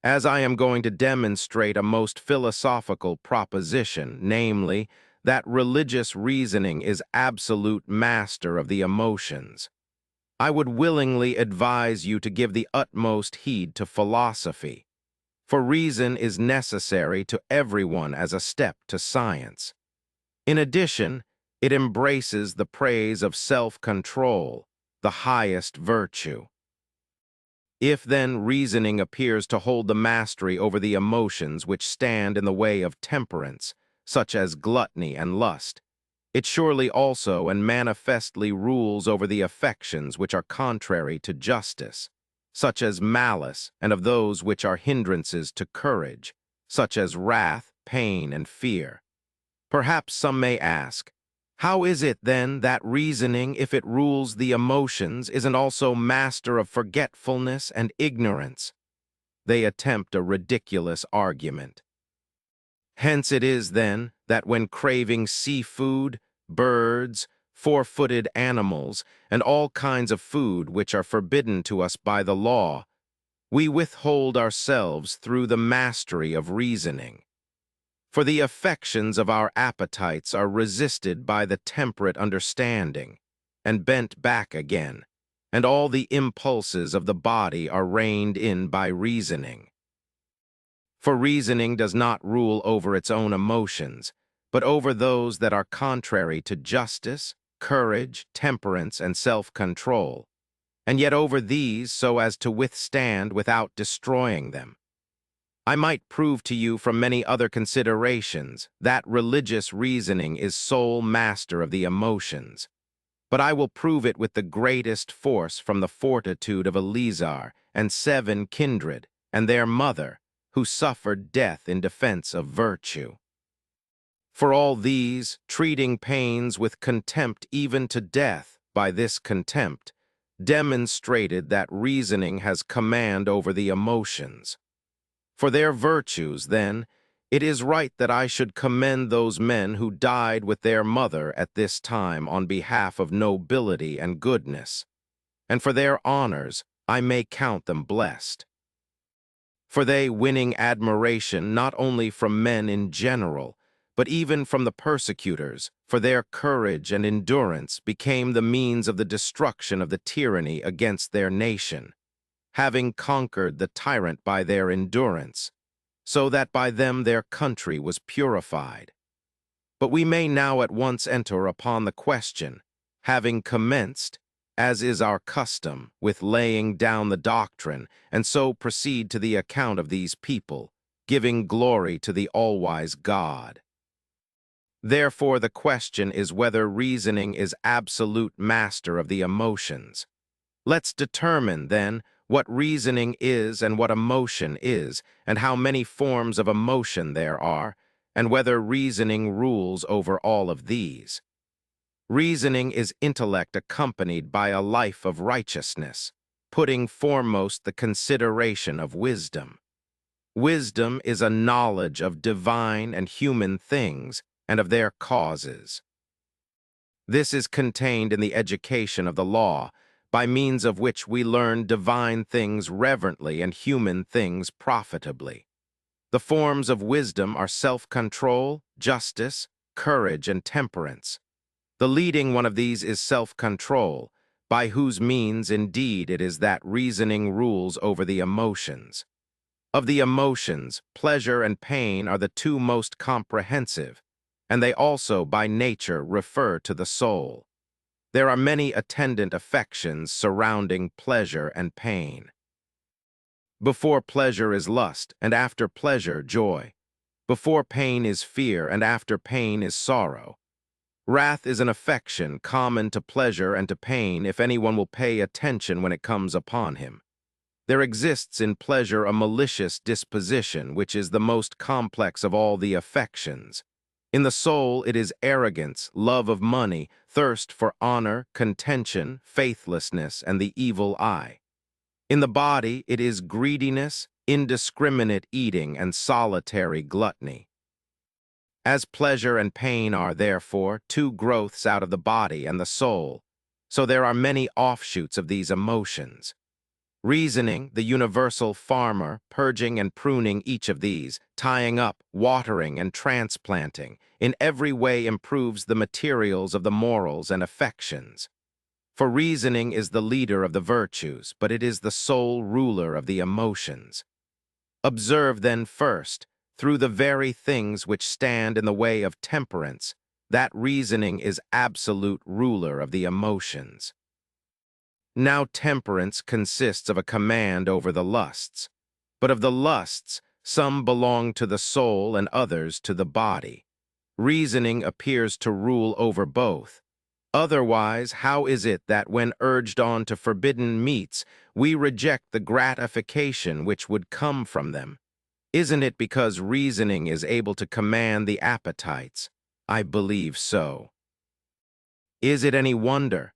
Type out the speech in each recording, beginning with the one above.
as I am going to demonstrate a most philosophical proposition, namely, that religious reasoning is absolute master of the emotions. I would willingly advise you to give the utmost heed to philosophy, for reason is necessary to everyone as a step to science. In addition, it embraces the praise of self-control, the highest virtue. If then reasoning appears to hold the mastery over the emotions which stand in the way of temperance, such as gluttony and lust, it surely also and manifestly rules over the affections which are contrary to justice, such as malice, and of those which are hindrances to courage, such as wrath, pain, and fear. Perhaps some may ask, how is it then that reasoning, if it rules the emotions, isn't also master of forgetfulness and ignorance? They attempt a ridiculous argument. Hence it is, then, that when craving seafood, birds, four-footed animals, and all kinds of food which are forbidden to us by the law, we withhold ourselves through the mastery of reasoning. For the affections of our appetites are resisted by the temperate understanding, and bent back again, and all the impulses of the body are reined in by reasoning. For reasoning does not rule over its own emotions, but over those that are contrary to justice, courage, temperance, and self-control, and yet over these so as to withstand without destroying them. I might prove to you from many other considerations that religious reasoning is sole master of the emotions, but I will prove it with the greatest force from the fortitude of Eleazar and 7 kindred, and their mother, who suffered death in defense of virtue. For all these, treating pains with contempt even to death, by this contempt, demonstrated that reasoning has command over the emotions. For their virtues, then, it is right that I should commend those men who died with their mother at this time on behalf of nobility and goodness, and for their honors I may count them blessed. For they winning admiration not only from men in general, but even from the persecutors, for their courage and endurance became the means of the destruction of the tyranny against their nation, having conquered the tyrant by their endurance, so that by them their country was purified. But we may now at once enter upon the question, having commenced, as is our custom, with laying down the doctrine, and so proceed to the account of these people, giving glory to the all-wise God. Therefore the question is whether reasoning is absolute master of the emotions. Let's determine, then, what reasoning is and what emotion is, and how many forms of emotion there are, and whether reasoning rules over all of these. Reasoning is intellect accompanied by a life of righteousness, putting foremost the consideration of wisdom. Wisdom is a knowledge of divine and human things and of their causes. This is contained in the education of the law, by means of which we learn divine things reverently and human things profitably. The forms of wisdom are self-control, justice, courage, and temperance. The leading one of these is self-control, by whose means indeed it is that reasoning rules over the emotions. Of the emotions, pleasure and pain are the two most comprehensive, and they also by nature refer to the soul. There are many attendant affections surrounding pleasure and pain. Before pleasure is lust, and after pleasure joy. Before pain is fear, and after pain is sorrow. Wrath is an affection common to pleasure and to pain if anyone will pay attention when it comes upon him. There exists in pleasure a malicious disposition, which is the most complex of all the affections. In the soul it is arrogance, love of money, thirst for honor, contention, faithlessness, and the evil eye. In the body it is greediness, indiscriminate eating, and solitary gluttony. As pleasure and pain are, therefore, two growths out of the body and the soul, so there are many offshoots of these emotions. Reasoning, the universal farmer, purging and pruning each of these, tying up, watering, and transplanting, in every way improves the materials of the morals and affections. For reasoning is the leader of the virtues, but it is the sole ruler of the emotions. Observe then first, through the very things which stand in the way of temperance, that reasoning is absolute ruler of the emotions. Now temperance consists of a command over the lusts, but of the lusts some belong to the soul and others to the body. Reasoning appears to rule over both. Otherwise, how is it that when urged on to forbidden meats, we reject the gratification which would come from them? Isn't it because reasoning is able to command the appetites? I believe so. Is it any wonder?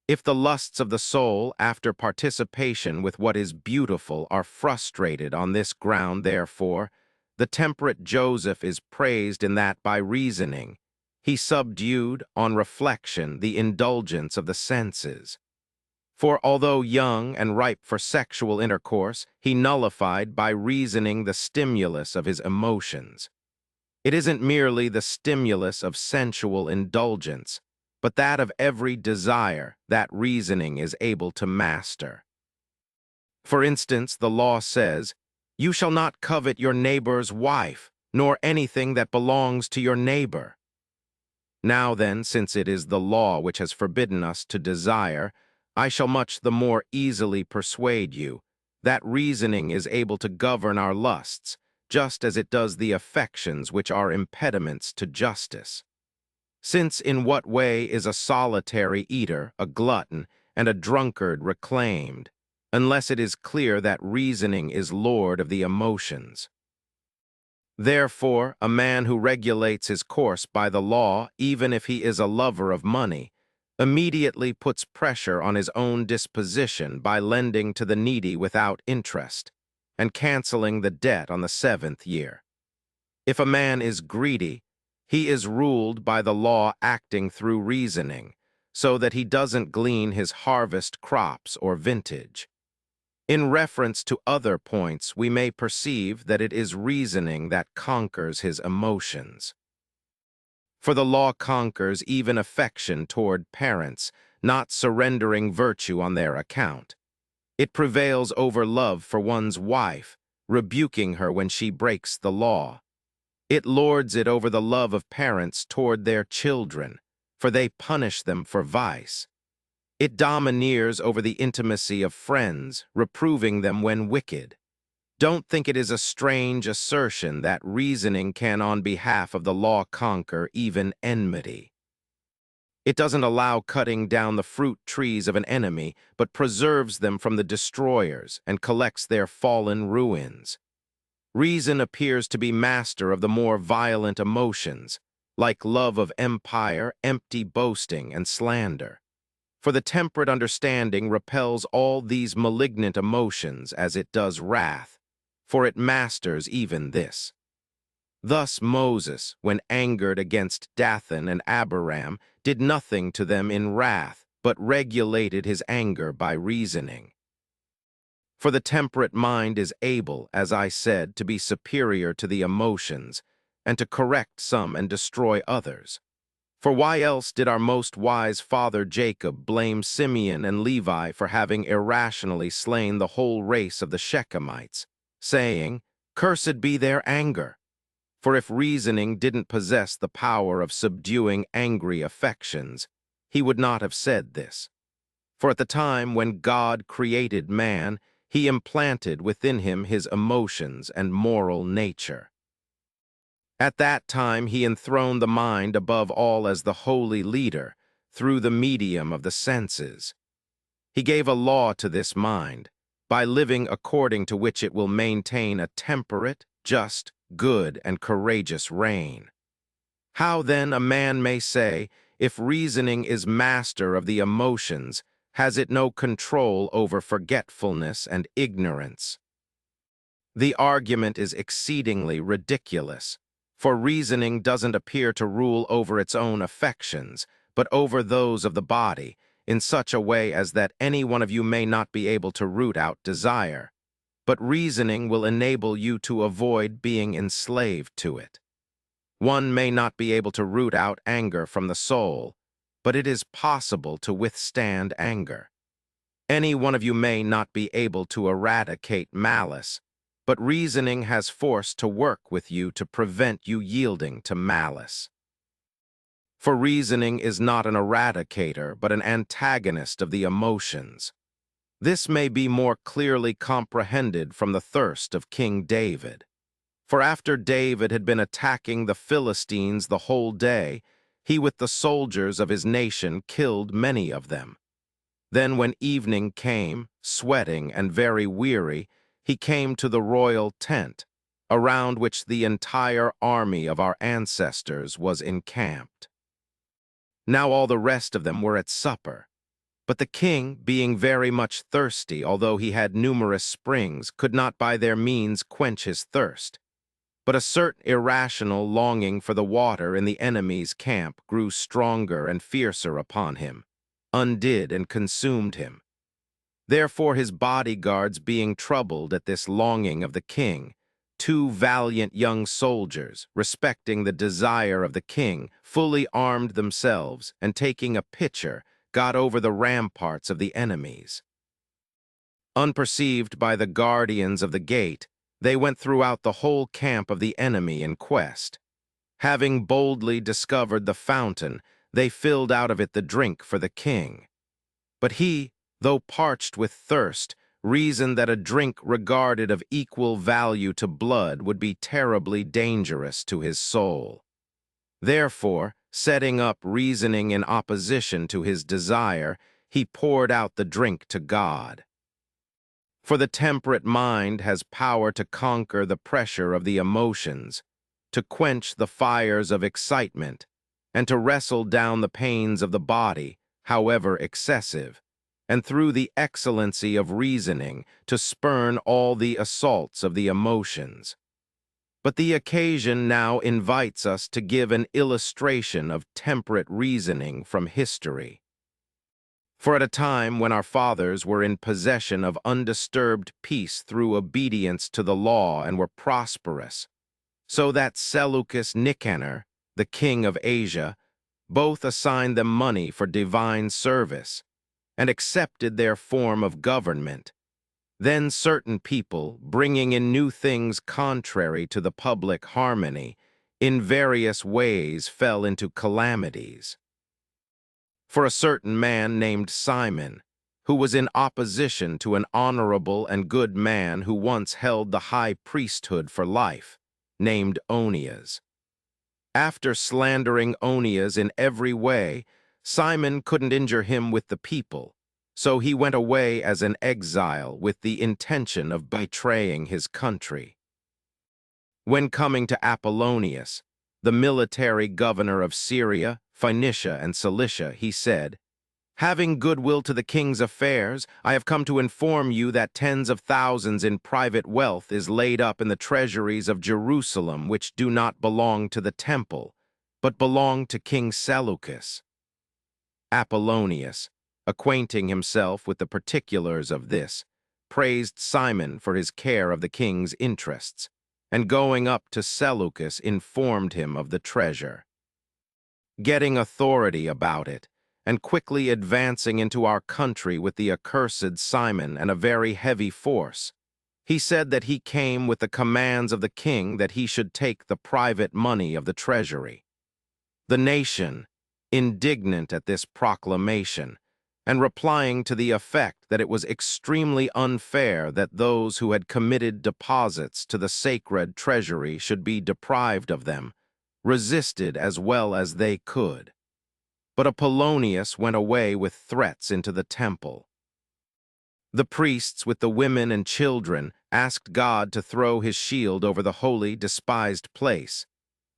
If the lusts of the soul, after participation with what is beautiful, are frustrated on this ground, therefore, the temperate Joseph is praised in that by reasoning, he subdued, on reflection, the indulgence of the senses. For although young and ripe for sexual intercourse, he nullified by reasoning the stimulus of his emotions. It isn't merely the stimulus of sensual indulgence, but that of every desire that reasoning is able to master. For instance, the law says, "You shall not covet your neighbor's wife, nor anything that belongs to your neighbor." Now then, since it is the law which has forbidden us to desire, I shall much the more easily persuade you that reasoning is able to govern our lusts, just as it does the affections which are impediments to justice. Since in what way is a solitary eater, a glutton, and a drunkard reclaimed, unless it is clear that reasoning is lord of the emotions? Therefore, a man who regulates his course by the law, even if he is a lover of money, immediately puts pressure on his own disposition by lending to the needy without interest, and canceling the debt on the 7th year. If a man is greedy, he is ruled by the law acting through reasoning, so that he doesn't glean his harvest crops or vintage. In reference to other points, we may perceive that it is reasoning that conquers his emotions. For the law conquers even affection toward parents, not surrendering virtue on their account. It prevails over love for one's wife, rebuking her when she breaks the law. It lords it over the love of parents toward their children, for they punish them for vice. It domineers over the intimacy of friends, reproving them when wicked. Don't think it is a strange assertion that reasoning can on behalf of the law conquer even enmity. It doesn't allow cutting down the fruit trees of an enemy, but preserves them from the destroyers and collects their fallen ruins. Reason appears to be master of the more violent emotions, like love of empire, empty boasting, and slander. For the temperate understanding repels all these malignant emotions as it does wrath, for it masters even this. Thus Moses, when angered against Dathan and Abiram, did nothing to them in wrath, but regulated his anger by reasoning. For the temperate mind is able, as I said, to be superior to the emotions, and to correct some and destroy others. For why else did our most wise father Jacob blame Simeon and Levi for having irrationally slain the whole race of the Shechemites, saying, "Cursed be their anger"? For if reasoning didn't possess the power of subduing angry affections, he would not have said this. For at the time when God created man, he implanted within him his emotions and moral nature. At that time he enthroned the mind above all as the holy leader, through the medium of the senses. He gave a law to this mind, by living according to which it will maintain a temperate, just, good, and courageous reign. How then a man may say, if reasoning is master of the emotions, has it no control over forgetfulness and ignorance? The argument is exceedingly ridiculous, for reasoning doesn't appear to rule over its own affections, but over those of the body, in such a way as that any one of you may not be able to root out desire, but reasoning will enable you to avoid being enslaved to it. One may not be able to root out anger from the soul, but it is possible to withstand anger. Any one of you may not be able to eradicate malice, but reasoning has force to work with you to prevent you yielding to malice. For reasoning is not an eradicator, but an antagonist of the emotions. This may be more clearly comprehended from the thirst of King David. For after David had been attacking the Philistines the whole day, he with the soldiers of his nation killed many of them. Then when evening came, sweating and very weary, he came to the royal tent, around which the entire army of our ancestors was encamped. Now all the rest of them were at supper. But the king, being very much thirsty, although he had numerous springs, could not by their means quench his thirst. But a certain irrational longing for the water in the enemy's camp grew stronger and fiercer upon him, undid and consumed him. Therefore his bodyguards, being troubled at this longing of the king, two valiant young soldiers, respecting the desire of the king, fully armed themselves, and taking a pitcher, got over the ramparts of the enemies. Unperceived by the guardians of the gate, they went throughout the whole camp of the enemy in quest. Having boldly discovered the fountain, they filled out of it the drink for the king. But he, though parched with thirst, reasoned that a drink regarded of equal value to blood would be terribly dangerous to his soul. Therefore, setting up reasoning in opposition to his desire, he poured out the drink to God. For the temperate mind has power to conquer the pressure of the emotions, to quench the fires of excitement, and to wrestle down the pains of the body, however excessive, and through the excellency of reasoning to spurn all the assaults of the emotions. But the occasion now invites us to give an illustration of temperate reasoning from history. For at a time when our fathers were in possession of undisturbed peace through obedience to the law and were prosperous, so that Seleucus Nicanor, the king of Asia, both assigned them money for divine service, and accepted their form of government, then certain people, bringing in new things contrary to the public harmony, in various ways fell into calamities. For a certain man named Simon, who was in opposition to an honorable and good man who once held the high priesthood for life, named Onias. After slandering Onias in every way, Simon couldn't injure him with the people, so he went away as an exile with the intention of betraying his country. When coming to Apollonius, the military governor of Syria, Phoenicia, and Cilicia, he said, "Having goodwill to the king's affairs, I have come to inform you that tens of thousands in private wealth is laid up in the treasuries of Jerusalem which do not belong to the temple, but belong to King Seleucus." Apollonius, acquainting himself with the particulars of this, praised Simon for his care of the king's interests, and going up to Seleucus informed him of the treasure. Getting authority about it, and quickly advancing into our country with the accursed Simon and a very heavy force, he said that he came with the commands of the king that he should take the private money of the treasury. The nation, indignant at this proclamation, and replying to the effect that it was extremely unfair that those who had committed deposits to the sacred treasury should be deprived of them, resisted as well as they could. But Apollonius went away with threats into the temple. The priests with the women and children asked God to throw his shield over the holy, despised place,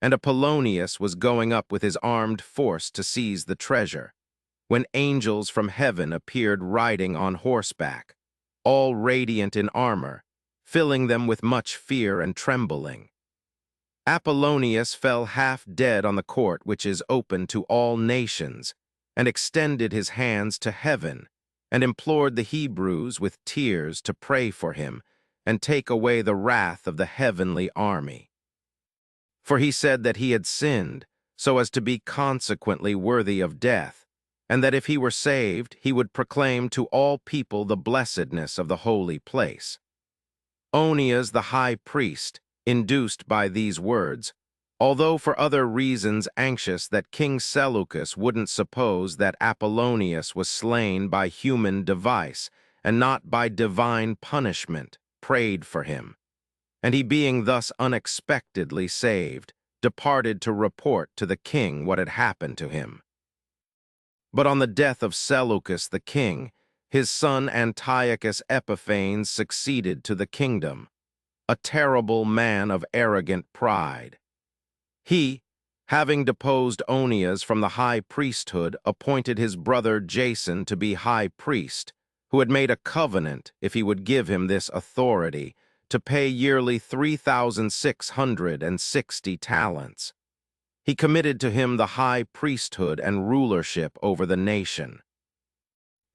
and Apollonius was going up with his armed force to seize the treasure, when angels from heaven appeared riding on horseback, all radiant in armor, filling them with much fear and trembling. Apollonius fell half dead on the court which is open to all nations, and extended his hands to heaven, and implored the Hebrews with tears to pray for him and take away the wrath of the heavenly army. For he said that he had sinned, so as to be consequently worthy of death, and that if he were saved, he would proclaim to all people the blessedness of the holy place. Onias the high priest, induced by these words, although for other reasons anxious that King Seleucus wouldn't suppose that Apollonius was slain by human device and not by divine punishment, prayed for him. And he, being thus unexpectedly saved, departed to report to the king what had happened to him. But on the death of Seleucus the king, his son Antiochus Epiphanes succeeded to the kingdom, a terrible man of arrogant pride. He, having deposed Onias from the high priesthood, appointed his brother Jason to be high priest, who had made a covenant, if he would give him this authority, to pay yearly 3,660 talents. He committed to him the high priesthood and rulership over the nation.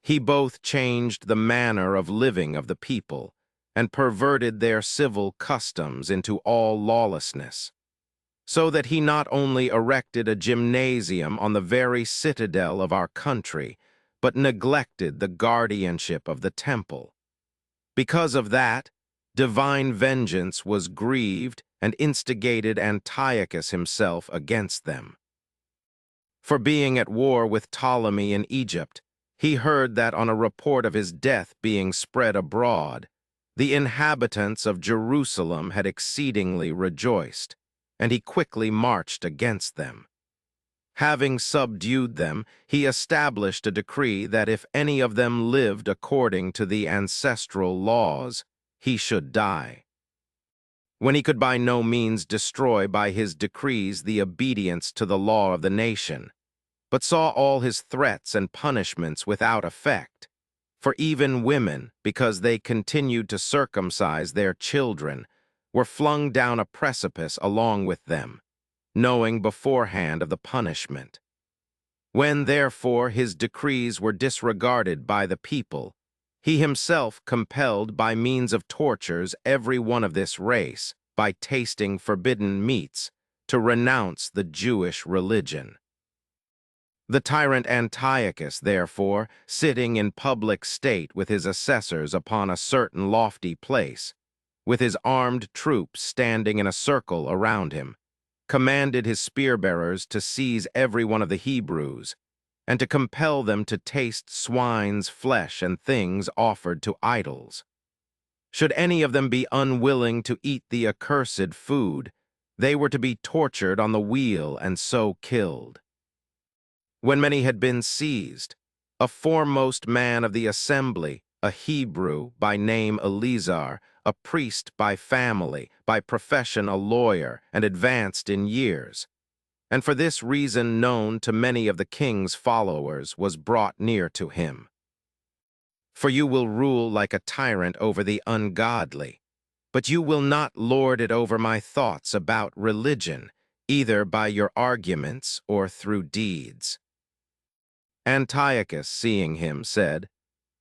He both changed the manner of living of the people and perverted their civil customs into all lawlessness, so that he not only erected a gymnasium on the very citadel of our country, but neglected the guardianship of the temple. Because of that, divine vengeance was grieved and instigated Antiochus himself against them. For being at war with Ptolemy in Egypt, he heard that on a report of his death being spread abroad, the inhabitants of Jerusalem had exceedingly rejoiced, and he quickly marched against them. Having subdued them, he established a decree that if any of them lived according to the ancestral laws, he should die. When he could by no means destroy by his decrees the obedience to the law of the nation, but saw all his threats and punishments without effect, for even women, because they continued to circumcise their children, were flung down a precipice along with them, knowing beforehand of the punishment. When, therefore, his decrees were disregarded by the people, he himself compelled by means of tortures every one of this race, by tasting forbidden meats, to renounce the Jewish religion. The tyrant Antiochus, therefore, sitting in public state with his assessors upon a certain lofty place, with his armed troops standing in a circle around him, commanded his spear-bearers to seize every one of the Hebrews, and to compel them to taste swine's flesh and things offered to idols. Should any of them be unwilling to eat the accursed food, they were to be tortured on the wheel and so killed. When many had been seized, a foremost man of the assembly, a Hebrew, by name Eleazar, a priest by family, by profession a lawyer, and advanced in years, and for this reason known to many of the king's followers, was brought near to him. For you will rule like a tyrant over the ungodly, but you will not lord it over my thoughts about religion, either by your arguments or through deeds. Antiochus, seeing him, said,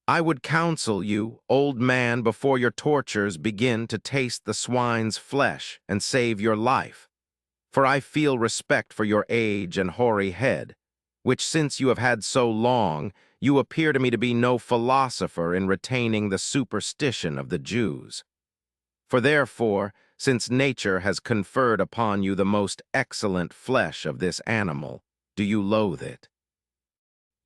I would counsel you, old man, before your tortures begin to taste the swine's flesh and save your life. For I feel respect for your age and hoary head, which since you have had so long, you appear to me to be no philosopher in retaining the superstition of the Jews. For therefore, since nature has conferred upon you the most excellent flesh of this animal, do you loathe it?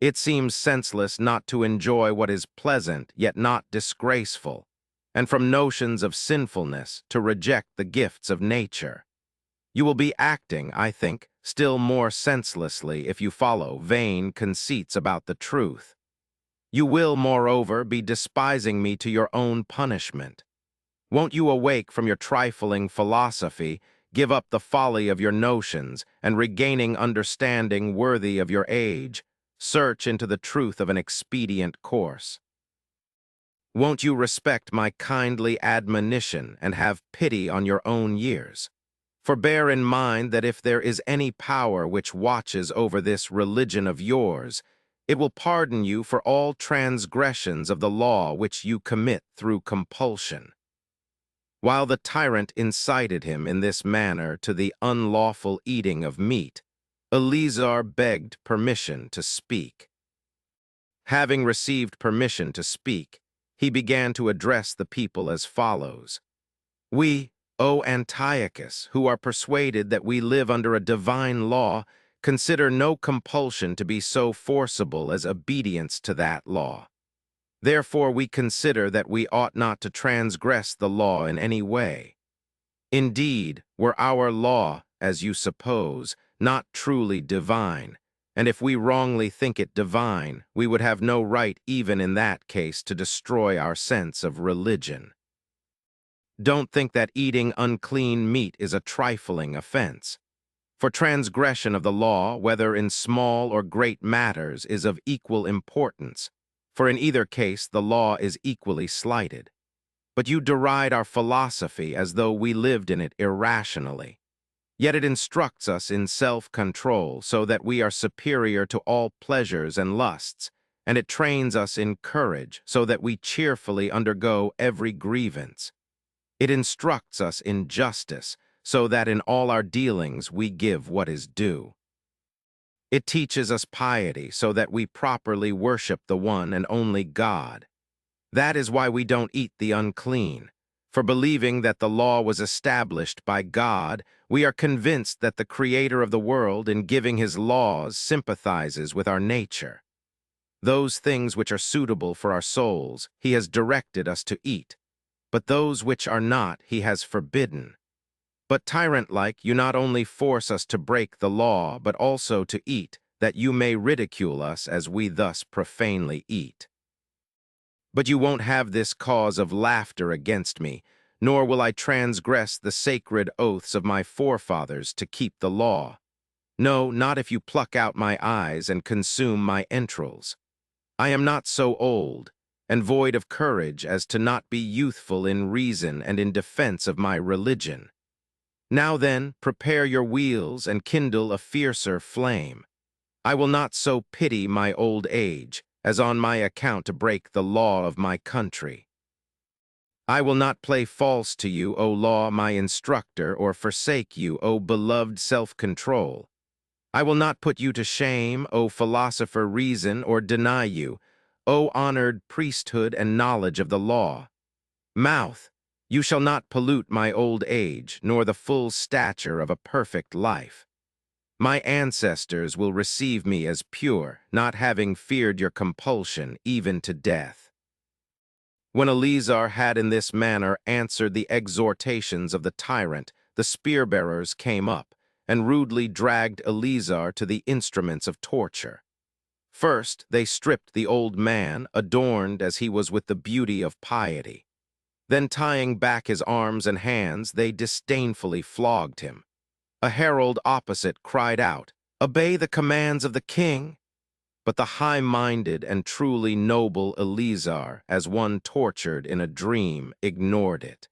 It seems senseless not to enjoy what is pleasant yet not disgraceful, and from notions of sinfulness to reject the gifts of nature. You will be acting, I think, still more senselessly if you follow vain conceits about the truth. You will, moreover, be despising me to your own punishment. Won't you awake from your trifling philosophy, give up the folly of your notions, and regaining understanding worthy of your age, search into the truth of an expedient course? Won't you respect my kindly admonition and have pity on your own years? For bear in mind that if there is any power which watches over this religion of yours, It will pardon you for all transgressions of the law which you commit through compulsion. While the tyrant incited him in this manner to the unlawful eating of meat, Eleazar begged permission to speak. Having received permission to speak, he began to address the people as follows. We, O Antiochus, who are persuaded that we live under a divine law, consider no compulsion to be so forcible as obedience to that law. Therefore we consider that we ought not to transgress the law in any way. Indeed, were our law, as you suppose, not truly divine, and if we wrongly think it divine, we would have no right even in that case to destroy our sense of religion. Don't think that eating unclean meat is a trifling offense. For transgression of the law, whether in small or great matters, is of equal importance, for in either case the law is equally slighted. But you deride our philosophy as though we lived in it irrationally. Yet it instructs us in self-control so that we are superior to all pleasures and lusts, and it trains us in courage so that we cheerfully undergo every grievance. It instructs us in justice so that in all our dealings we give what is due. It teaches us piety so that we properly worship the one and only God. That is why we don't eat the unclean. For believing that the law was established by God, we are convinced that the Creator of the world, in giving his laws, sympathizes with our nature. Those things which are suitable for our souls, he has directed us to eat, but those which are not, he has forbidden. But tyrant-like, you not only force us to break the law, but also to eat, that you may ridicule us as we thus profanely eat. But you won't have this cause of laughter against me, nor will I transgress the sacred oaths of my forefathers to keep the law. No, not if you pluck out my eyes and consume my entrails. I am not so old, and void of courage as to not be youthful in reason and in defense of my religion. Now then, prepare your wheels and kindle a fiercer flame. I will not so pity my old age, as on my account to break the law of my country. I will not play false to you, O law, my instructor, or forsake you, O beloved self-control. I will not put you to shame, O philosopher reason, or deny you, O honored priesthood and knowledge of the law. Mouth, you shall not pollute my old age, nor the full stature of a perfect life. My ancestors will receive me as pure, not having feared your compulsion, even to death. When Eleazar had in this manner answered the exhortations of the tyrant, the spear-bearers came up, and rudely dragged Eleazar to the instruments of torture. First, they stripped the old man, adorned as he was with the beauty of piety. Then, tying back his arms and hands, they disdainfully flogged him. A herald opposite cried out, "Obey the commands of the king!" But the high-minded and truly noble Eleazar, as one tortured in a dream, ignored it.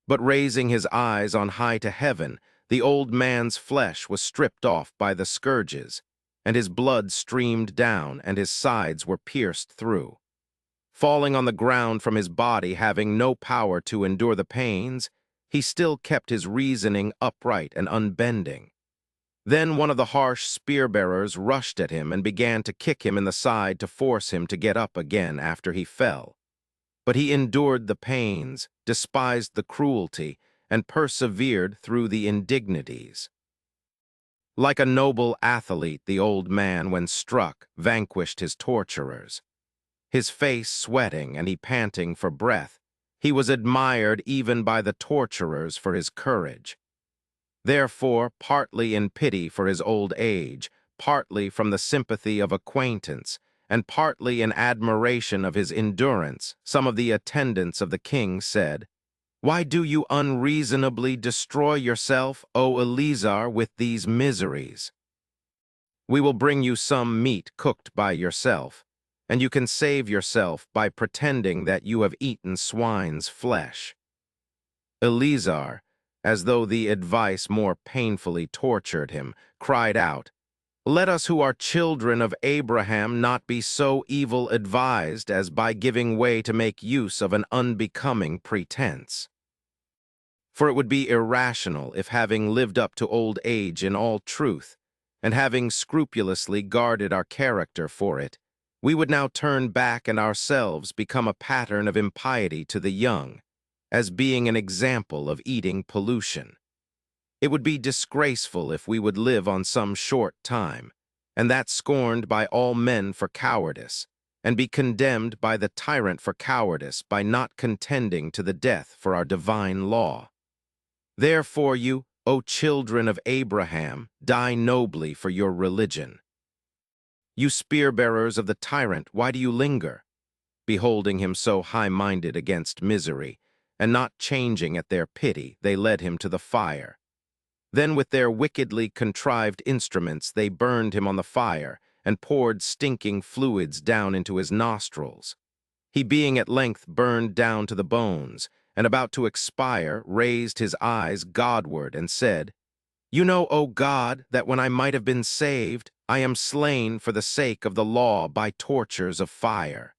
But raising his eyes on high to heaven, the old man's flesh was stripped off by the scourges, and his blood streamed down, and his sides were pierced through. Falling on the ground from his body, having no power to endure the pains, he still kept his reasoning upright and unbending. Then one of the harsh spear-bearers rushed at him and began to kick him in the side to force him to get up again after he fell. But he endured the pains, despised the cruelty, and persevered through the indignities. Like a noble athlete, the old man, when struck, vanquished his torturers. His face sweating and he panting for breath, he was admired even by the torturers for his courage. Therefore, partly in pity for his old age, partly from the sympathy of acquaintance, and partly in admiration of his endurance, some of the attendants of the king said, "Why do you unreasonably destroy yourself, O Eleazar, with these miseries? We will bring you some meat cooked by yourself, and you can save yourself by pretending that you have eaten swine's flesh." Eleazar, as though the advice more painfully tortured him, cried out, Let us who are children of Abraham not be so evil advised as by giving way to make use of an unbecoming pretense. For it would be irrational if, having lived up to old age in all truth, and having scrupulously guarded our character for it, we would now turn back and ourselves become a pattern of impiety to the young, as being an example of eating pollution. It would be disgraceful if we would live on some short time, and that scorned by all men for cowardice, and be condemned by the tyrant for cowardice by not contending to the death for our divine law. Therefore you, O children of Abraham, die nobly for your religion. You spear-bearers of the tyrant, why do you linger? Beholding him so high-minded against misery, and not changing at their pity, they led him to the fire. Then with their wickedly contrived instruments they burned him on the fire, and poured stinking fluids down into his nostrils. He being at length burned down to the bones, and about to expire, raised his eyes Godward, and said, You know, O God, that when I might have been saved, I am slain for the sake of the law by tortures of fire.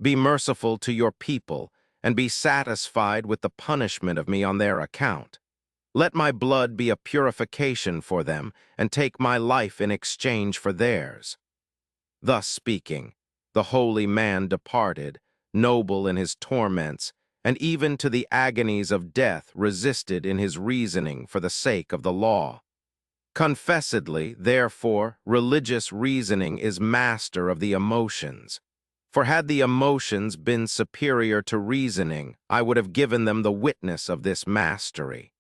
Be merciful to your people, and be satisfied with the punishment of me on their account. Let my blood be a purification for them, and take my life in exchange for theirs. Thus speaking, the holy man departed, noble in his torments, and even to the agonies of death resisted in his reasoning for the sake of the law. Confessedly, therefore, religious reasoning is master of the emotions. For had the emotions been superior to reasoning, I would have given them the witness of this mastery.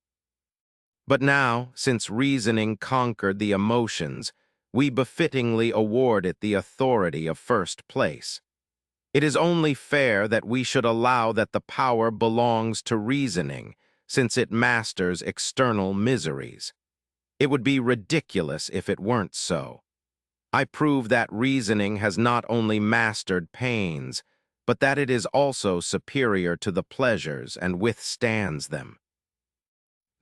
But now, since reasoning conquered the emotions, we befittingly award it the authority of first place. It is only fair that we should allow that the power belongs to reasoning, since it masters external miseries. It would be ridiculous if it weren't so. I prove that reasoning has not only mastered pains, but that it is also superior to the pleasures and withstands them.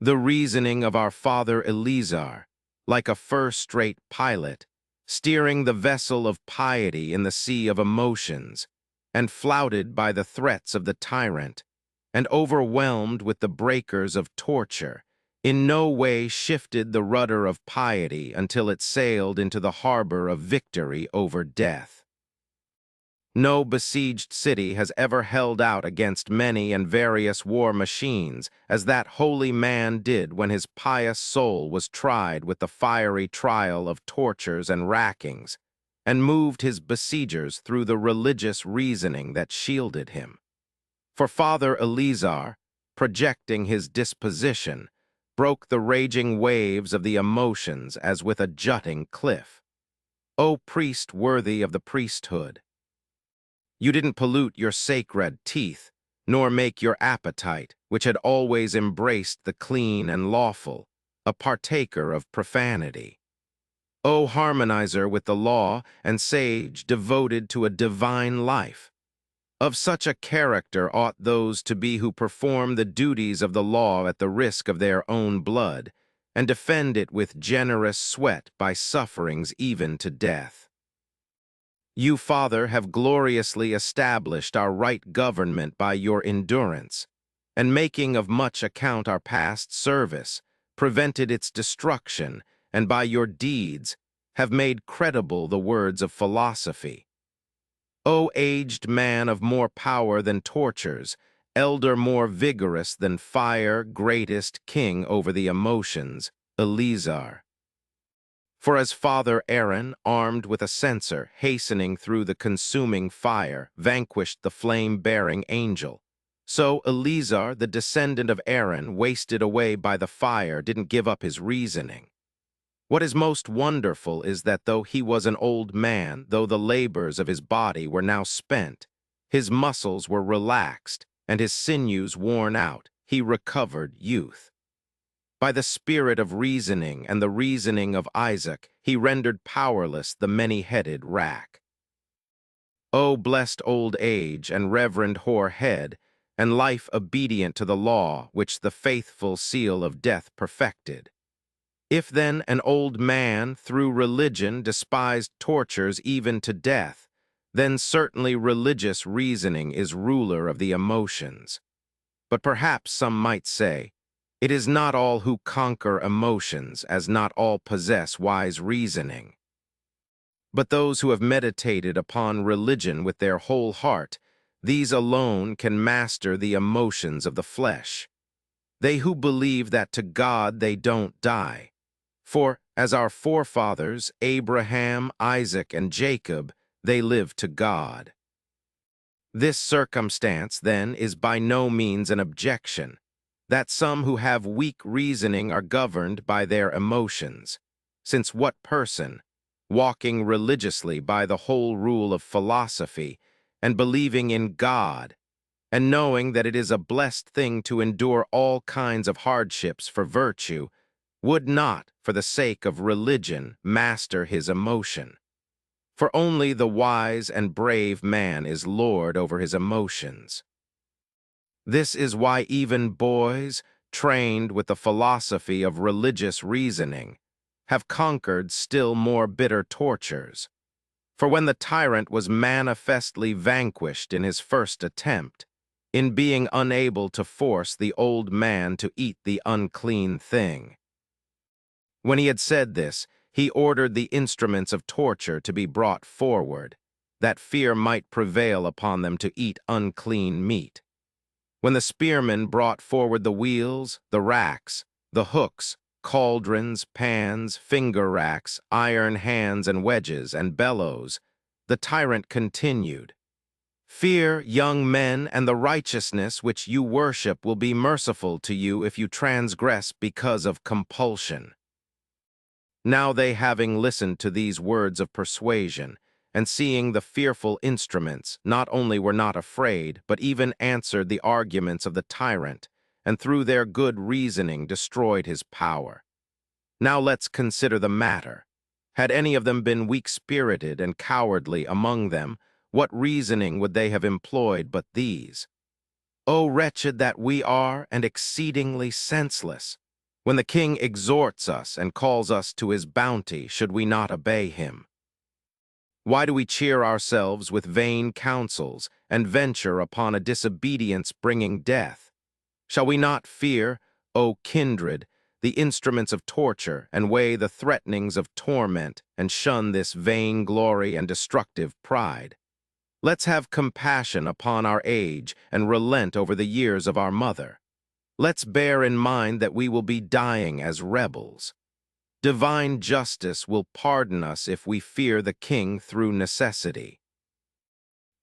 The reasoning of our father Eleazar, like a first-rate pilot, steering the vessel of piety in the sea of emotions, and flouted by the threats of the tyrant, and overwhelmed with the breakers of torture, in no way shifted the rudder of piety until it sailed into the harbor of victory over death. No besieged city has ever held out against many and various war machines as that holy man did when his pious soul was tried with the fiery trial of tortures and rackings, and moved his besiegers through the religious reasoning that shielded him. For Father Eleazar, projecting his disposition, broke the raging waves of the emotions as with a jutting cliff. O priest worthy of the priesthood! You didn't pollute your sacred teeth, nor make your appetite, which had always embraced the clean and lawful, a partaker of profanity. O harmonizer with the law and sage devoted to a divine life! Of such a character ought those to be who perform the duties of the law at the risk of their own blood, and defend it with generous sweat by sufferings even to death. You, Father, have gloriously established our right government by your endurance, and making of much account our past service, prevented its destruction, and by your deeds have made credible the words of philosophy. O aged man of more power than tortures, elder more vigorous than fire, greatest king over the emotions, Eleazar! For as Father Aaron, armed with a censer, hastening through the consuming fire, vanquished the flame-bearing angel, so Eleazar, the descendant of Aaron, wasted away by the fire, didn't give up his reasoning. What is most wonderful is that though he was an old man, though the labors of his body were now spent, his muscles were relaxed, and his sinews worn out, he recovered youth. By the spirit of reasoning and the reasoning of Isaac, he rendered powerless the many-headed rack. O blessed old age and reverend hoar head, and life obedient to the law which the faithful seal of death perfected! If then an old man through religion despised tortures even to death, then certainly religious reasoning is ruler of the emotions. But perhaps some might say, it is not all who conquer emotions, as not all possess wise reasoning. But those who have meditated upon religion with their whole heart, these alone can master the emotions of the flesh. They who believe that to God they don't die. For, as our forefathers, Abraham, Isaac, and Jacob, they lived to God. This circumstance, then, is by no means an objection, that some who have weak reasoning are governed by their emotions, since what person, walking religiously by the whole rule of philosophy, and believing in God, and knowing that it is a blessed thing to endure all kinds of hardships for virtue, would not, for the sake of religion, master his emotion? For only the wise and brave man is lord over his emotions. This is why even boys, trained with the philosophy of religious reasoning, have conquered still more bitter tortures. For when the tyrant was manifestly vanquished in his first attempt, in being unable to force the old man to eat the unclean thing, when he had said this, he ordered the instruments of torture to be brought forward, that fear might prevail upon them to eat unclean meat. When the spearmen brought forward the wheels, the racks, the hooks, cauldrons, pans, finger racks, iron hands and wedges, and bellows, the tyrant continued, "Fear, young men, and the righteousness which you worship will be merciful to you if you transgress because of compulsion." Now they, having listened to these words of persuasion, and seeing the fearful instruments, not only were not afraid, but even answered the arguments of the tyrant, and through their good reasoning destroyed his power. Now let's consider the matter. Had any of them been weak-spirited and cowardly among them, what reasoning would they have employed but these? O wretched that we are, and exceedingly senseless! When the king exhorts us and calls us to his bounty, should we not obey him? Why do we cheer ourselves with vain counsels and venture upon a disobedience bringing death? Shall we not fear, O kindred, the instruments of torture, and weigh the threatenings of torment, and shun this vain glory and destructive pride? Let's have compassion upon our age and relent over the years of our mother. Let's bear in mind that we will be dying as rebels. Divine justice will pardon us if we fear the king through necessity.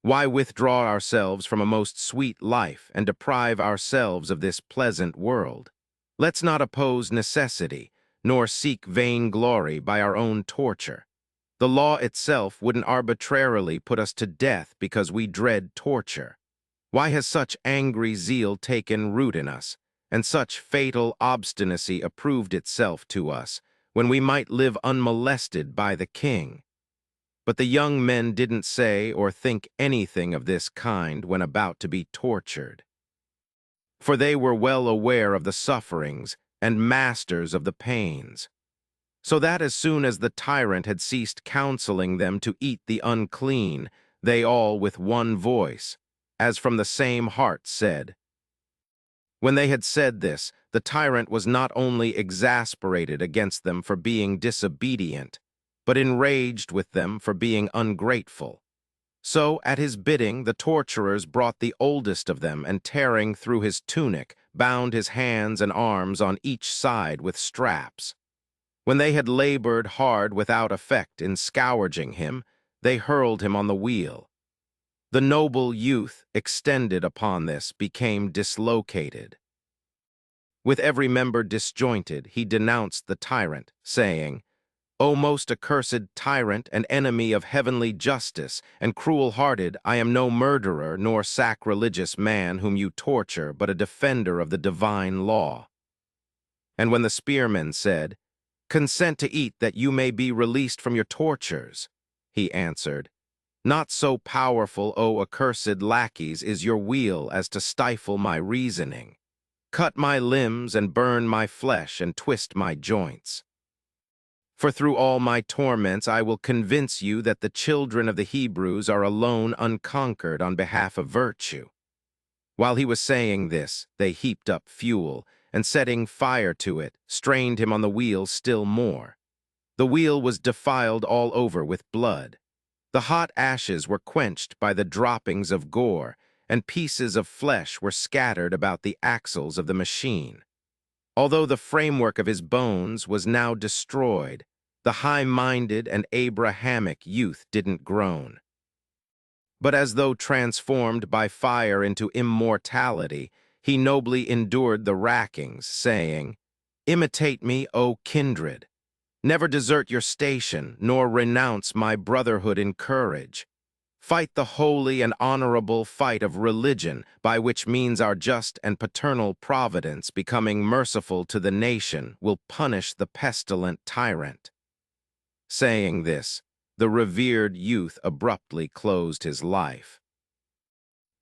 Why withdraw ourselves from a most sweet life and deprive ourselves of this pleasant world? Let's not oppose necessity, nor seek vain glory by our own torture. The law itself wouldn't arbitrarily put us to death because we dread torture. Why has such angry zeal taken root in us, and such fatal obstinacy approved itself to us, when we might live unmolested by the king? But the young men didn't say or think anything of this kind when about to be tortured. For they were well aware of the sufferings and masters of the pains. So that as soon as the tyrant had ceased counseling them to eat the unclean, they all with one voice, as from the same heart, said. When they had said this, the tyrant was not only exasperated against them for being disobedient, but enraged with them for being ungrateful. So, at his bidding, the torturers brought the oldest of them, and tearing through his tunic, bound his hands and arms on each side with straps. When they had labored hard without effect in scourging him, they hurled him on the wheel. The noble youth, extended upon this, became dislocated. With every member disjointed, he denounced the tyrant, saying, "O most accursed tyrant and enemy of heavenly justice, and cruel-hearted, I am no murderer nor sacrilegious man whom you torture, but a defender of the divine law." And when the spearmen said, "Consent to eat that you may be released from your tortures," he answered, "Not so powerful, O accursed lackeys, is your wheel as to stifle my reasoning. Cut my limbs and burn my flesh and twist my joints. For through all my torments I will convince you that the children of the Hebrews are alone unconquered on behalf of virtue. While he was saying this, they heaped up fuel, and setting fire to it, strained him on the wheel still more. The wheel was defiled all over with blood. The hot ashes were quenched by the droppings of gore, and pieces of flesh were scattered about the axles of the machine. Although the framework of his bones was now destroyed, the high-minded and Abrahamic youth didn't groan. But as though transformed by fire into immortality, he nobly endured the rackings, saying, "Imitate me, O kindred. Never desert your station, nor renounce my brotherhood in courage. Fight the holy and honorable fight of religion, by which means our just and paternal providence, becoming merciful to the nation, will punish the pestilent tyrant." Saying this, the revered youth abruptly closed his life.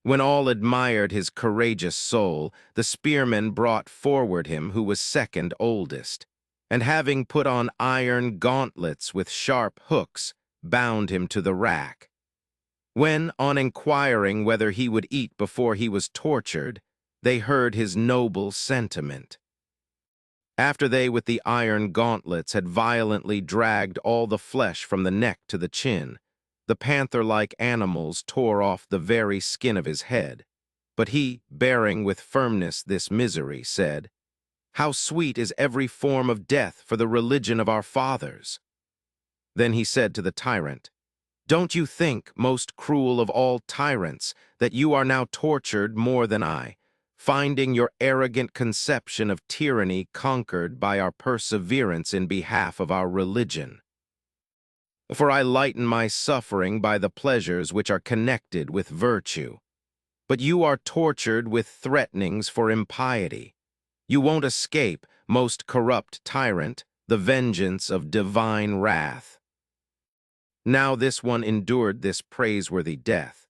When all admired his courageous soul, the spearmen brought forward him who was second oldest, and having put on iron gauntlets with sharp hooks, bound him to the rack. When, on inquiring whether he would eat before he was tortured, they heard his noble sentiment. After they with the iron gauntlets had violently dragged all the flesh from the neck to the chin, the panther-like animals tore off the very skin of his head. But he, bearing with firmness this misery, said, "How sweet is every form of death for the religion of our fathers!" Then he said to the tyrant, "Don't you think, most cruel of all tyrants, that you are now tortured more than I, finding your arrogant conception of tyranny conquered by our perseverance in behalf of our religion? For I lighten my suffering by the pleasures which are connected with virtue. But you are tortured with threatenings for impiety. You won't escape, most corrupt tyrant, the vengeance of divine wrath." Now this one endured this praiseworthy death.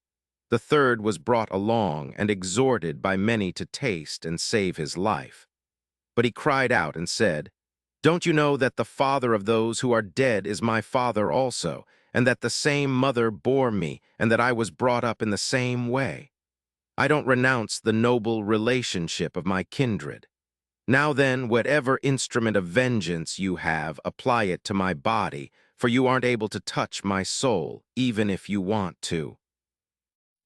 The third was brought along and exhorted by many to taste and save his life. But he cried out and said, "Don't you know that the father of those who are dead is my father also, and that the same mother bore me, and that I was brought up in the same way? I don't renounce the noble relationship of my kindred. Now then, whatever instrument of vengeance you have, apply it to my body, for you aren't able to touch my soul, even if you want to."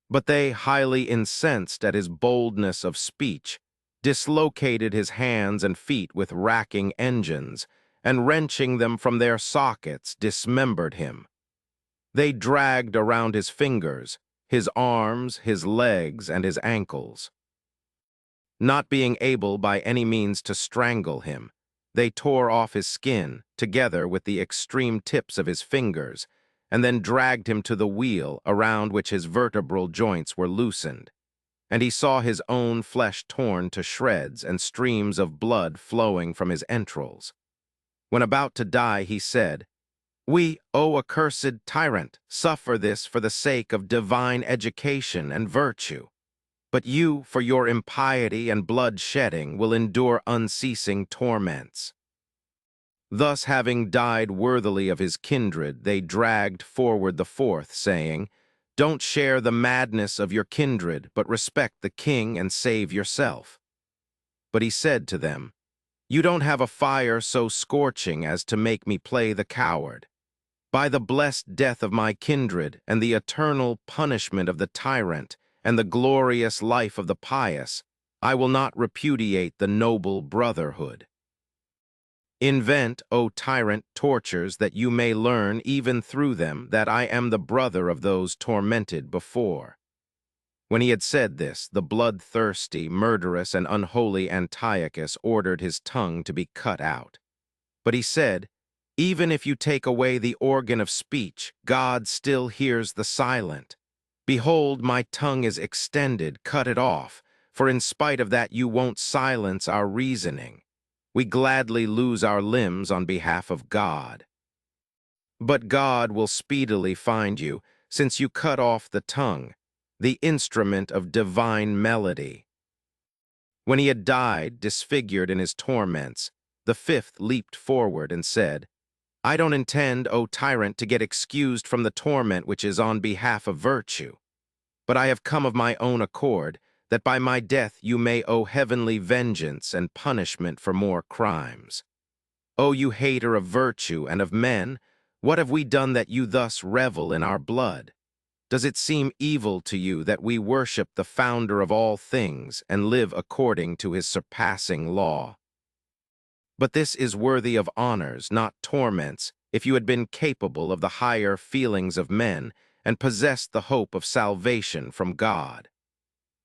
But they, highly incensed at his boldness of speech, dislocated his hands and feet with racking engines, and wrenching them from their sockets, dismembered him. They dragged around his fingers, his arms, his legs, and his ankles. Not being able by any means to strangle him, they tore off his skin, together with the extreme tips of his fingers, and then dragged him to the wheel, around which his vertebral joints were loosened. And he saw his own flesh torn to shreds and streams of blood flowing from his entrails. When about to die, he said, "We, O accursed tyrant, suffer this for the sake of divine education and virtue. But you, for your impiety and blood-shedding, will endure unceasing torments." Thus, having died worthily of his kindred, they dragged forward the fourth, saying, "Don't share the madness of your kindred, but respect the king and save yourself." But he said to them, "You don't have a fire so scorching as to make me play the coward. By the blessed death of my kindred, and the eternal punishment of the tyrant, and the glorious life of the pious, I will not repudiate the noble brotherhood. Invent, O tyrant, tortures that you may learn even through them that I am the brother of those tormented before." When he had said this, the bloodthirsty, murderous, and unholy Antiochus ordered his tongue to be cut out. But he said, "Even if you take away the organ of speech, God still hears the silent. Behold, my tongue is extended, cut it off, for in spite of that you won't silence our reasoning. We gladly lose our limbs on behalf of God. But God will speedily find you, since you cut off the tongue, the instrument of divine melody." When he had died, disfigured in his torments, the fifth leaped forward and said, I don't intend, O tyrant, to get excused from the torment which is on behalf of virtue. But I have come of my own accord, that by my death you may owe heavenly vengeance and punishment for more crimes. O you hater of virtue and of men, what have we done that you thus revel in our blood? Does it seem evil to you that we worship the founder of all things and live according to his surpassing law? But this is worthy of honors, not torments, if you had been capable of the higher feelings of men and possessed the hope of salvation from God.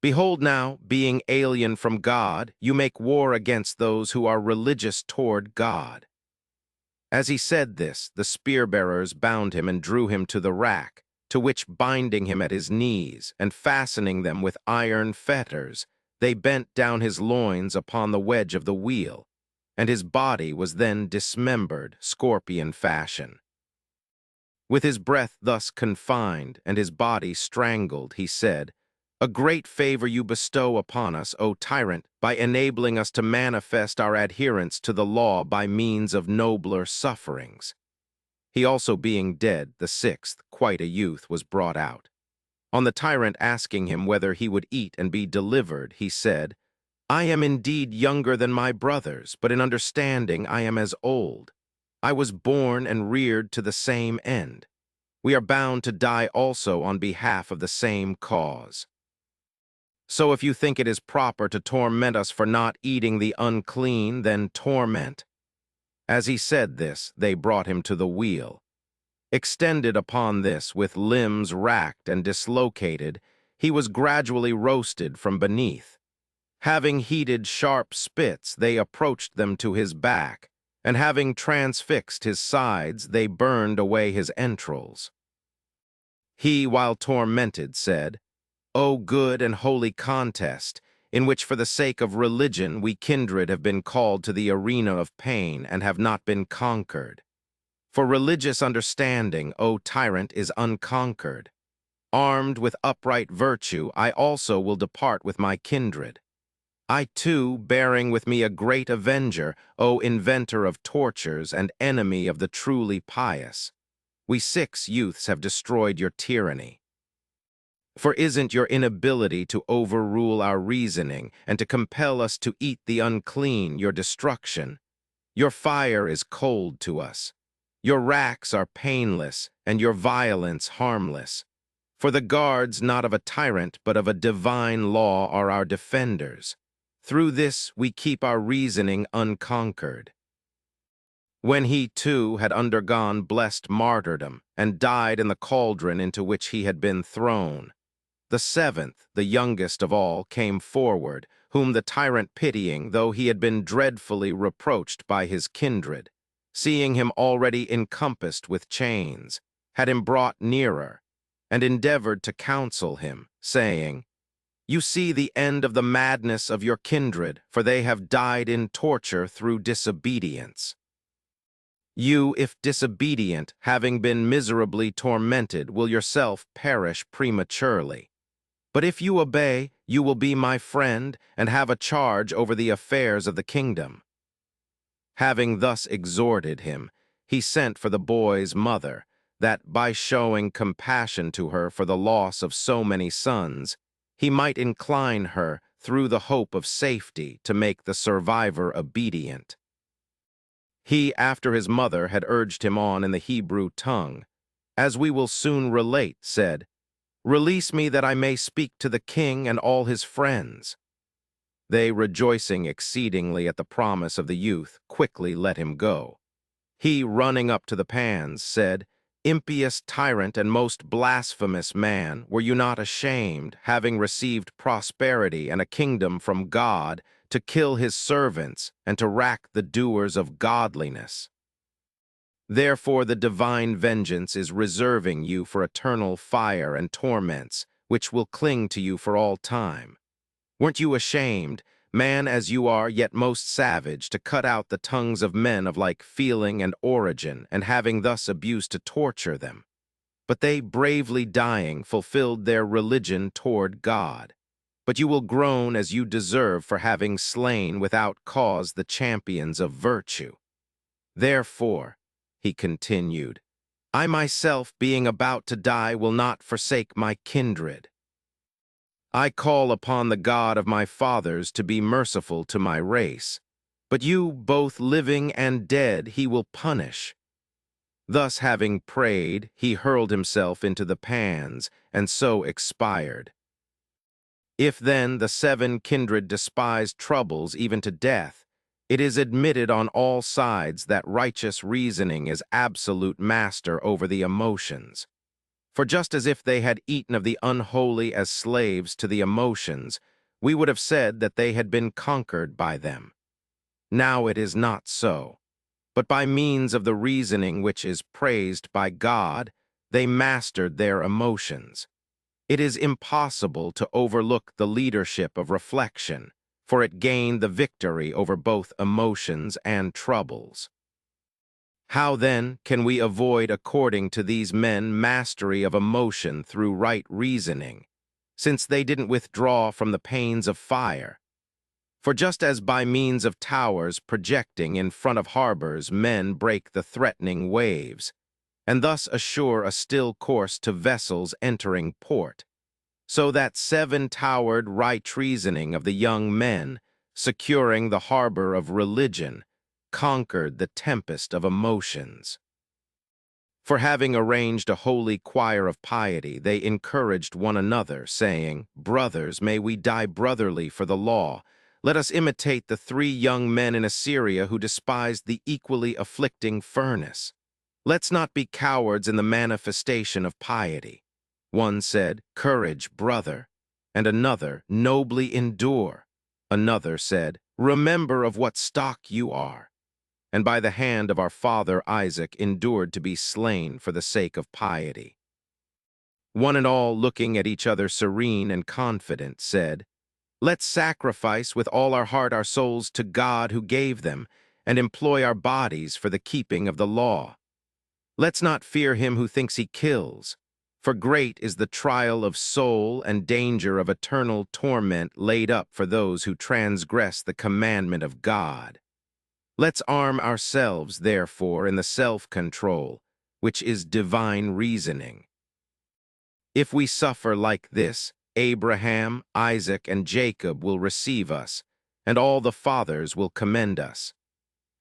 Behold now, being alien from God, you make war against those who are religious toward God. As he said this, the spear-bearers bound him and drew him to the rack, to which binding him at his knees and fastening them with iron fetters, they bent down his loins upon the wedge of the wheel, and his body was then dismembered, scorpion fashion. With his breath thus confined and his body strangled, he said, "A great favor you bestow upon us, O tyrant, by enabling us to manifest our adherence to the law by means of nobler sufferings." He also being dead, the sixth, quite a youth, was brought out. On the tyrant asking him whether he would eat and be delivered, he said, "I am indeed younger than my brothers, but in understanding I am as old. I was born and reared to the same end. We are bound to die also on behalf of the same cause. So if you think it is proper to torment us for not eating the unclean, then torment." As he said this, they brought him to the wheel. Extended upon this, with limbs racked and dislocated, he was gradually roasted from beneath. Having heated sharp spits, they approached them to his back, and having transfixed his sides, they burned away his entrails. He, while tormented, said, "O good and holy contest, in which for the sake of religion we kindred have been called to the arena of pain and have not been conquered. For religious understanding, O tyrant, is unconquered. Armed with upright virtue, I also will depart with my kindred. I too, bearing with me a great avenger, O inventor of tortures and enemy of the truly pious. We 6 youths have destroyed your tyranny. For isn't your inability to overrule our reasoning and to compel us to eat the unclean your destruction? Your fire is cold to us. Your racks are painless and your violence harmless. For the guards not of a tyrant but of a divine law are our defenders. Through this we keep our reasoning unconquered." When he, too, had undergone blessed martyrdom and died in the cauldron into which he had been thrown, the 7th, the youngest of all, came forward, whom the tyrant pitying, though he had been dreadfully reproached by his kindred, seeing him already encompassed with chains, had him brought nearer, and endeavored to counsel him, saying, "You see the end of the madness of your kindred, for they have died in torture through disobedience. You, if disobedient, having been miserably tormented, will yourself perish prematurely. But if you obey, you will be my friend and have a charge over the affairs of the kingdom." Having thus exhorted him, he sent for the boy's mother, that by showing compassion to her for the loss of so many sons, he might incline her, through the hope of safety, to make the survivor obedient. He, after his mother had urged him on in the Hebrew tongue, as we will soon relate, said, "Release me that I may speak to the king and all his friends." They, rejoicing exceedingly at the promise of the youth, quickly let him go. He, running up to the pans, said, "Impious tyrant and most blasphemous man, were you not ashamed, having received prosperity and a kingdom from God, to kill his servants and to rack the doers of godliness? Therefore the divine vengeance is reserving you for eternal fire and torments, which will cling to you for all time. Weren't you ashamed, man as you are, yet most savage, to cut out the tongues of men of like feeling and origin, and having thus abused to torture them? But they, bravely dying, fulfilled their religion toward God. But you will groan as you deserve for having slain without cause the champions of virtue. Therefore, he continued. I myself, being about to die, will not forsake my kindred. I call upon the God of my fathers to be merciful to my race, but you, both living and dead, he will punish. Thus having prayed, he hurled himself into the pans, and so expired. If then the 7 kindred despised troubles even to death, it is admitted on all sides that righteous reasoning is absolute master over the emotions. For just as if they had eaten of the unholy as slaves to the emotions, we would have said that they had been conquered by them. Now it is not so, but by means of the reasoning which is praised by God, they mastered their emotions. It is impossible to overlook the leadership of reflection, for it gained the victory over both emotions and troubles. How, then, can we avoid according to these men mastery of emotion through right reasoning, since they didn't withdraw from the pains of fire? For just as by means of towers projecting in front of harbors men break the threatening waves, and thus assure a still course to vessels entering port, so that 7-towered right reasoning of the young men, securing the harbor of religion, conquered the tempest of emotions. For having arranged a holy choir of piety, they encouraged one another, saying, Brothers, may we die brotherly for the law. Let us imitate the 3 young men in Assyria who despised the equally afflicting furnace. Let's not be cowards in the manifestation of piety. One said, Courage, brother, and another, Nobly endure. Another said, Remember of what stock you are. And by the hand of our father Isaac endured to be slain for the sake of piety. One and all, looking at each other serene and confident, said, Let's sacrifice with all our heart our souls to God who gave them, and employ our bodies for the keeping of the law. Let's not fear him who thinks he kills, for great is the trial of soul and danger of eternal torment laid up for those who transgress the commandment of God. Let's arm ourselves, therefore, in the self-control, which is divine reasoning. If we suffer like this, Abraham, Isaac, and Jacob will receive us, and all the fathers will commend us.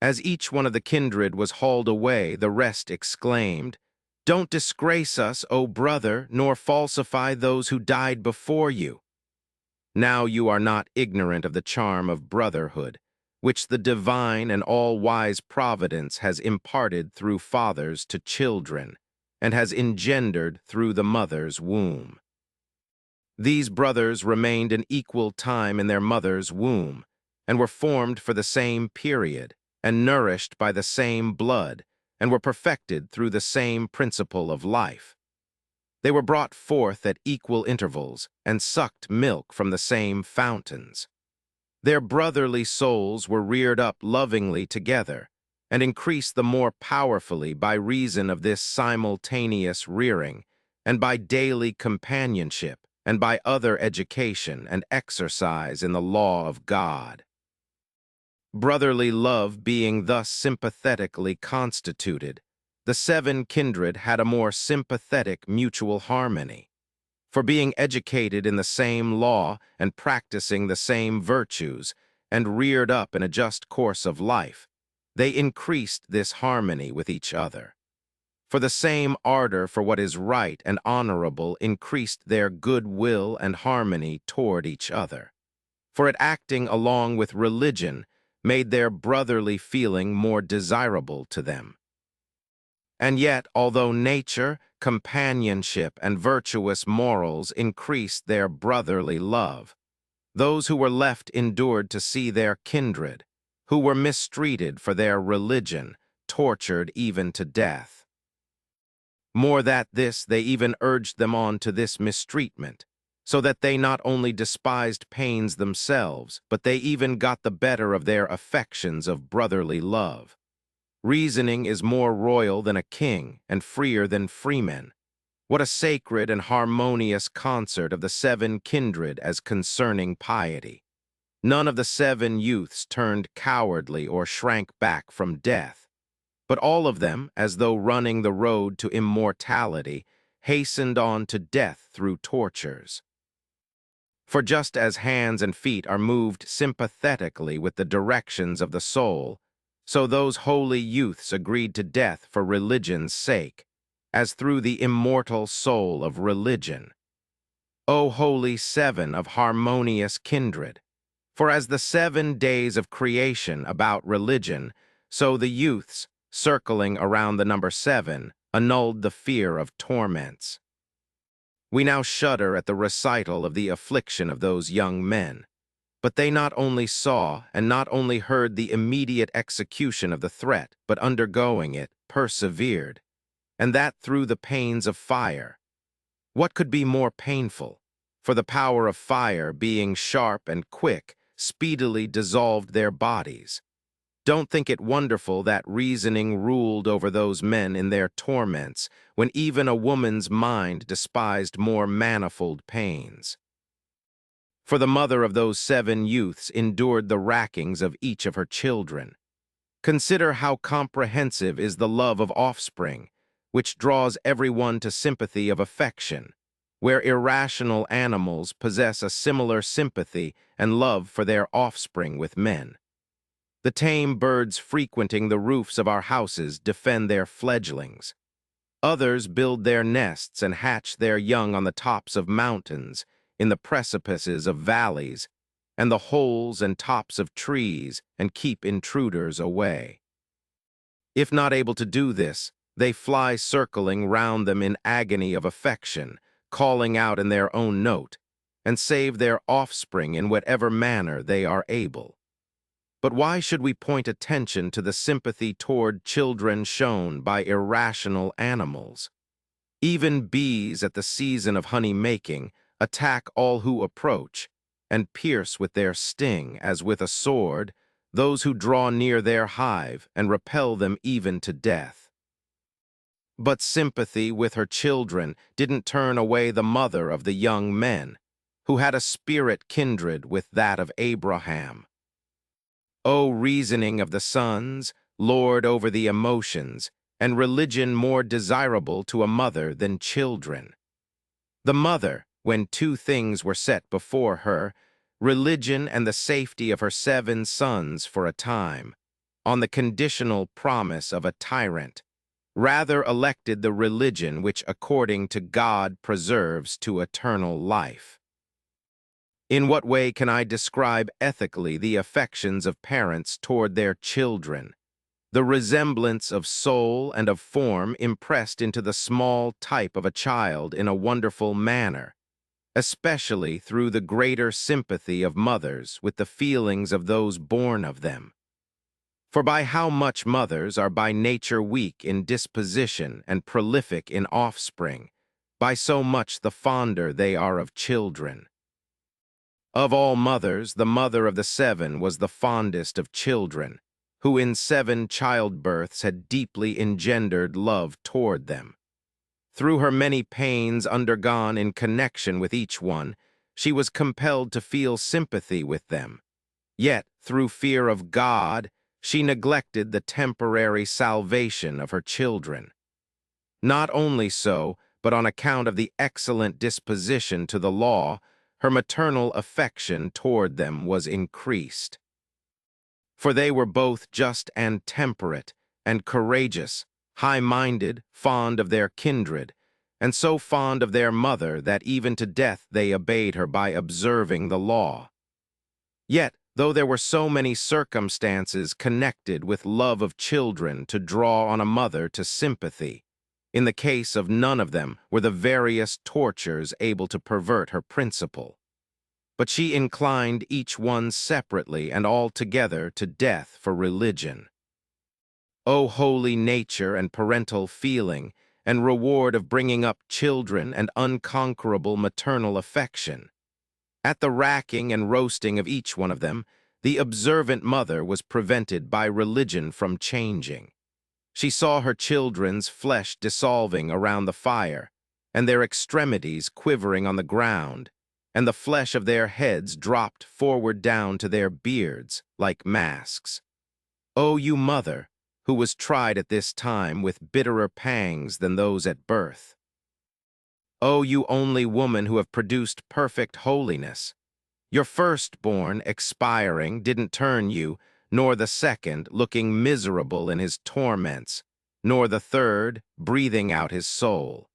As each one of the kindred was hauled away, the rest exclaimed, Don't disgrace us, O brother, nor falsify those who died before you. Now you are not ignorant of the charm of brotherhood, which the divine and all-wise providence has imparted through fathers to children, and has engendered through the mother's womb. These brothers remained an equal time in their mother's womb, and were formed for the same period, and nourished by the same blood, and were perfected through the same principle of life. They were brought forth at equal intervals, and sucked milk from the same fountains. Their brotherly souls were reared up lovingly together, and increased the more powerfully by reason of this simultaneous rearing, and by daily companionship, and by other education and exercise in the law of God. Brotherly love being thus sympathetically constituted, the 7 kindred had a more sympathetic mutual harmony. For being educated in the same law and practicing the same virtues, and reared up in a just course of life, they increased this harmony with each other. For the same ardor for what is right and honorable increased their good will and harmony toward each other. For it acting along with religion made their brotherly feeling more desirable to them. And yet, although nature, companionship, and virtuous morals increased their brotherly love, those who were left endured to see their kindred, who were mistreated for their religion, tortured even to death. More than this, they even urged them on to this mistreatment, so that they not only despised pains themselves, but they even got the better of their affections of brotherly love. Reasoning is more royal than a king, and freer than freemen. What a sacred and harmonious concert of the 7 kindred as concerning piety! None of the 7 youths turned cowardly or shrank back from death. But all of them, as though running the road to immortality, hastened on to death through tortures. For just as hands and feet are moved sympathetically with the directions of the soul, so those holy youths agreed to death for religion's sake, as through the immortal soul of religion. O holy seven of harmonious kindred! For as the 7 days of creation about religion, so the youths, circling around the number 7, annulled the fear of torments. We now shudder at the recital of the affliction of those young men. But they not only saw and not only heard the immediate execution of the threat, but undergoing it, persevered, and that through the pains of fire. What could be more painful? For the power of fire, being sharp and quick, speedily dissolved their bodies. Don't think it wonderful that reasoning ruled over those men in their torments, when even a woman's mind despised more manifold pains. For the mother of those 7 youths endured the rackings of each of her children. Consider how comprehensive is the love of offspring, which draws everyone to sympathy of affection, where irrational animals possess a similar sympathy and love for their offspring with men. The tame birds frequenting the roofs of our houses defend their fledglings. Others build their nests and hatch their young on the tops of mountains, in the precipices of valleys, and the holes and tops of trees, and keep intruders away. If not able to do this, they fly circling round them in agony of affection, calling out in their own note, and save their offspring in whatever manner they are able. But why should we point attention to the sympathy toward children shown by irrational animals? Even bees at the season of honey-making attack all who approach, and pierce with their sting, as with a sword, those who draw near their hive, and repel them even to death. But sympathy with her children didn't turn away the mother of the young men, who had a spirit kindred with that of Abraham. O reasoning of the sons, lord over the emotions, and religion more desirable to a mother than children. The mother, when 2 things were set before her, religion and the safety of her 7 sons for a time, on the conditional promise of a tyrant, rather elected the religion which according to God preserves to eternal life. In what way can I describe ethically the affections of parents toward their children, the resemblance of soul and of form impressed into the small type of a child in a wonderful manner, especially through the greater sympathy of mothers with the feelings of those born of them? For by how much mothers are by nature weak in disposition and prolific in offspring, by so much the fonder they are of children. Of all mothers, the mother of the 7 was the fondest of children, who in 7 childbirths had deeply engendered love toward them. Through her many pains undergone in connection with each one, she was compelled to feel sympathy with them. Yet, through fear of God, she neglected the temporary salvation of her children. Not only so, but on account of the excellent disposition to the law, her maternal affection toward them was increased. For they were both just and temperate, and courageous, high-minded, fond of their kindred, and so fond of their mother that even to death they obeyed her by observing the law. Yet, though there were so many circumstances connected with love of children to draw on a mother to sympathy, in the case of none of them were the various tortures able to pervert her principle. But she inclined each one separately and altogether to death for religion. O holy nature and parental feeling, and reward of bringing up children and unconquerable maternal affection! At the racking and roasting of each one of them, the observant mother was prevented by religion from changing. She saw her children's flesh dissolving around the fire, and their extremities quivering on the ground, and the flesh of their heads dropped forward down to their beards like masks. O you mother, who was tried at this time with bitterer pangs than those at birth. O you only woman who have produced perfect holiness! Your firstborn, expiring, didn't turn you, nor the second, looking miserable in his torments, nor the third, breathing out his soul.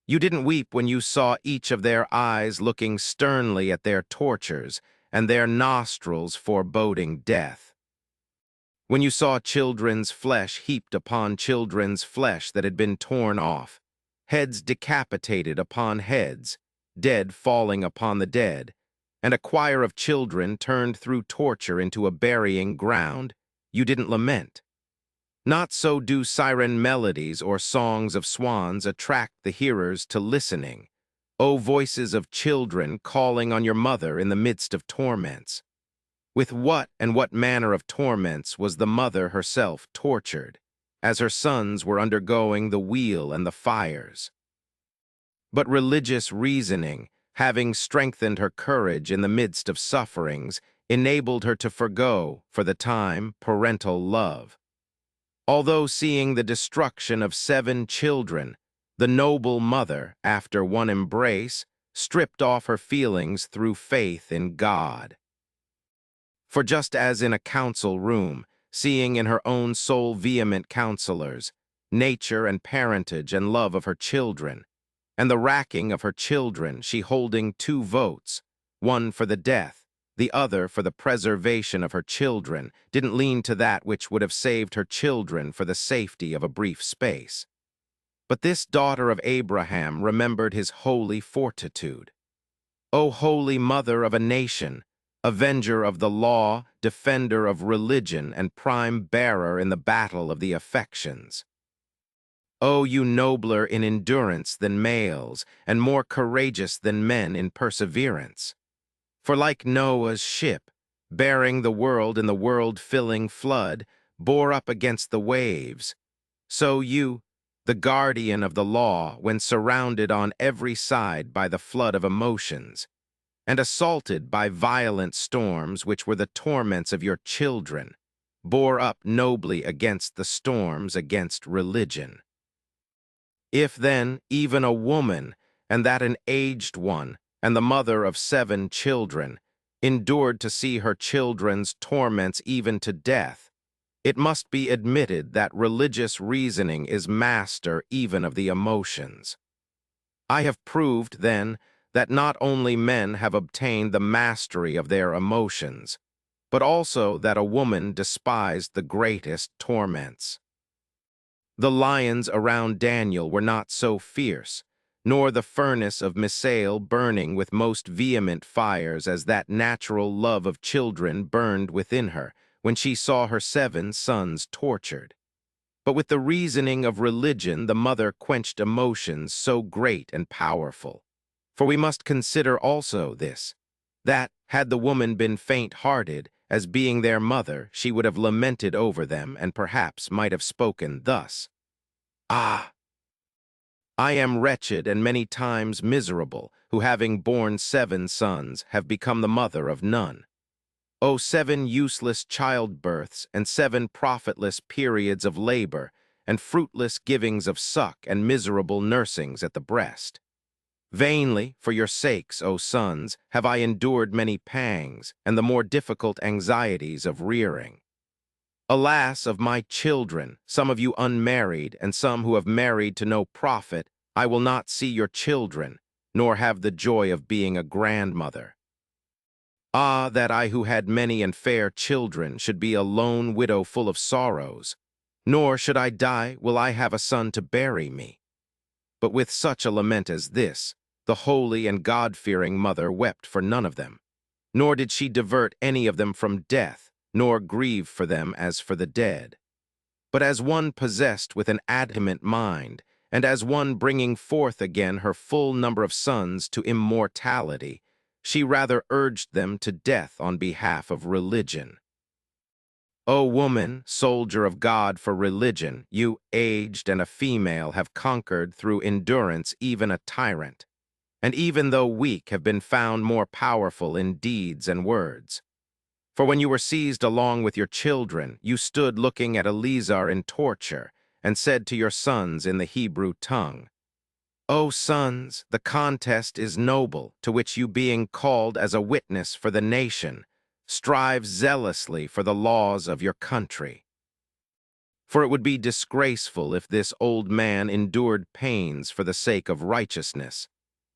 You didn't weep when you saw each of their eyes looking sternly at their tortures, and their nostrils foreboding death. When you saw children's flesh heaped upon children's flesh that had been torn off, heads decapitated upon heads, dead falling upon the dead, and a choir of children turned through torture into a burying ground, you didn't lament. Not so do siren melodies or songs of swans attract the hearers to listening, O voices of children calling on your mother in the midst of torments. With what and what manner of torments was the mother herself tortured, as her sons were undergoing the wheel and the fires? But religious reasoning, having strengthened her courage in the midst of sufferings, enabled her to forgo, for the time, parental love. Although seeing the destruction of 7 children, the noble mother, after one embrace, stripped off her feelings through faith in God. For just as in a council room, seeing in her own soul vehement counselors, nature and parentage and love of her children, and the racking of her children, she holding 2 votes, one for the death, the other for the preservation of her children, didn't lean to that which would have saved her children for the safety of a brief space. But this daughter of Abraham remembered his holy fortitude. O holy mother of a nation, avenger of the law, defender of religion, and prime bearer in the battle of the affections. O you nobler in endurance than males, and more courageous than men in perseverance. For like Noah's ship, bearing the world in the world-filling flood, bore up against the waves, so you, the guardian of the law, when surrounded on every side by the flood of emotions, and assaulted by violent storms which were the torments of your children, bore up nobly against the storms against religion. If then even a woman, and that an aged one, and the mother of 7 children, endured to see her children's torments even to death, it must be admitted that religious reasoning is master even of the emotions. I have proved, then, that not only men have obtained the mastery of their emotions, but also that a woman despised the greatest torments. The lions around Daniel were not so fierce, nor the furnace of Misael burning with most vehement fires as that natural love of children burned within her when she saw her 7 sons tortured. But with the reasoning of religion the mother quenched emotions so great and powerful. For we must consider also this, that, had the woman been faint-hearted, as being their mother, she would have lamented over them, and perhaps might have spoken thus: Ah! I am wretched and many times miserable, who having borne 7 sons, have become the mother of none. O 7 useless childbirths, and 7 profitless periods of labor, and fruitless givings of suck, and miserable nursings at the breast. Vainly, for your sakes, O sons, have I endured many pangs, and the more difficult anxieties of rearing. Alas, of my children, some of you unmarried, and some who have married to no profit, I will not see your children, nor have the joy of being a grandmother. Ah, that I who had many and fair children should be a lone widow full of sorrows, nor should I die will I have a son to bury me. But with such a lament as this, the holy and God-fearing mother wept for none of them, nor did she divert any of them from death, nor grieve for them as for the dead. But as one possessed with an adamant mind, and as one bringing forth again her full number of sons to immortality, she rather urged them to death on behalf of religion. O woman, soldier of God for religion, you, aged and a female, have conquered through endurance even a tyrant, and even though weak have been found more powerful in deeds and words. For when you were seized along with your children, you stood looking at Eleazar in torture, and said to your sons in the Hebrew tongue, O sons, the contest is noble, to which you being called as a witness for the nation, strive zealously for the laws of your country. For it would be disgraceful if this old man endured pains for the sake of righteousness,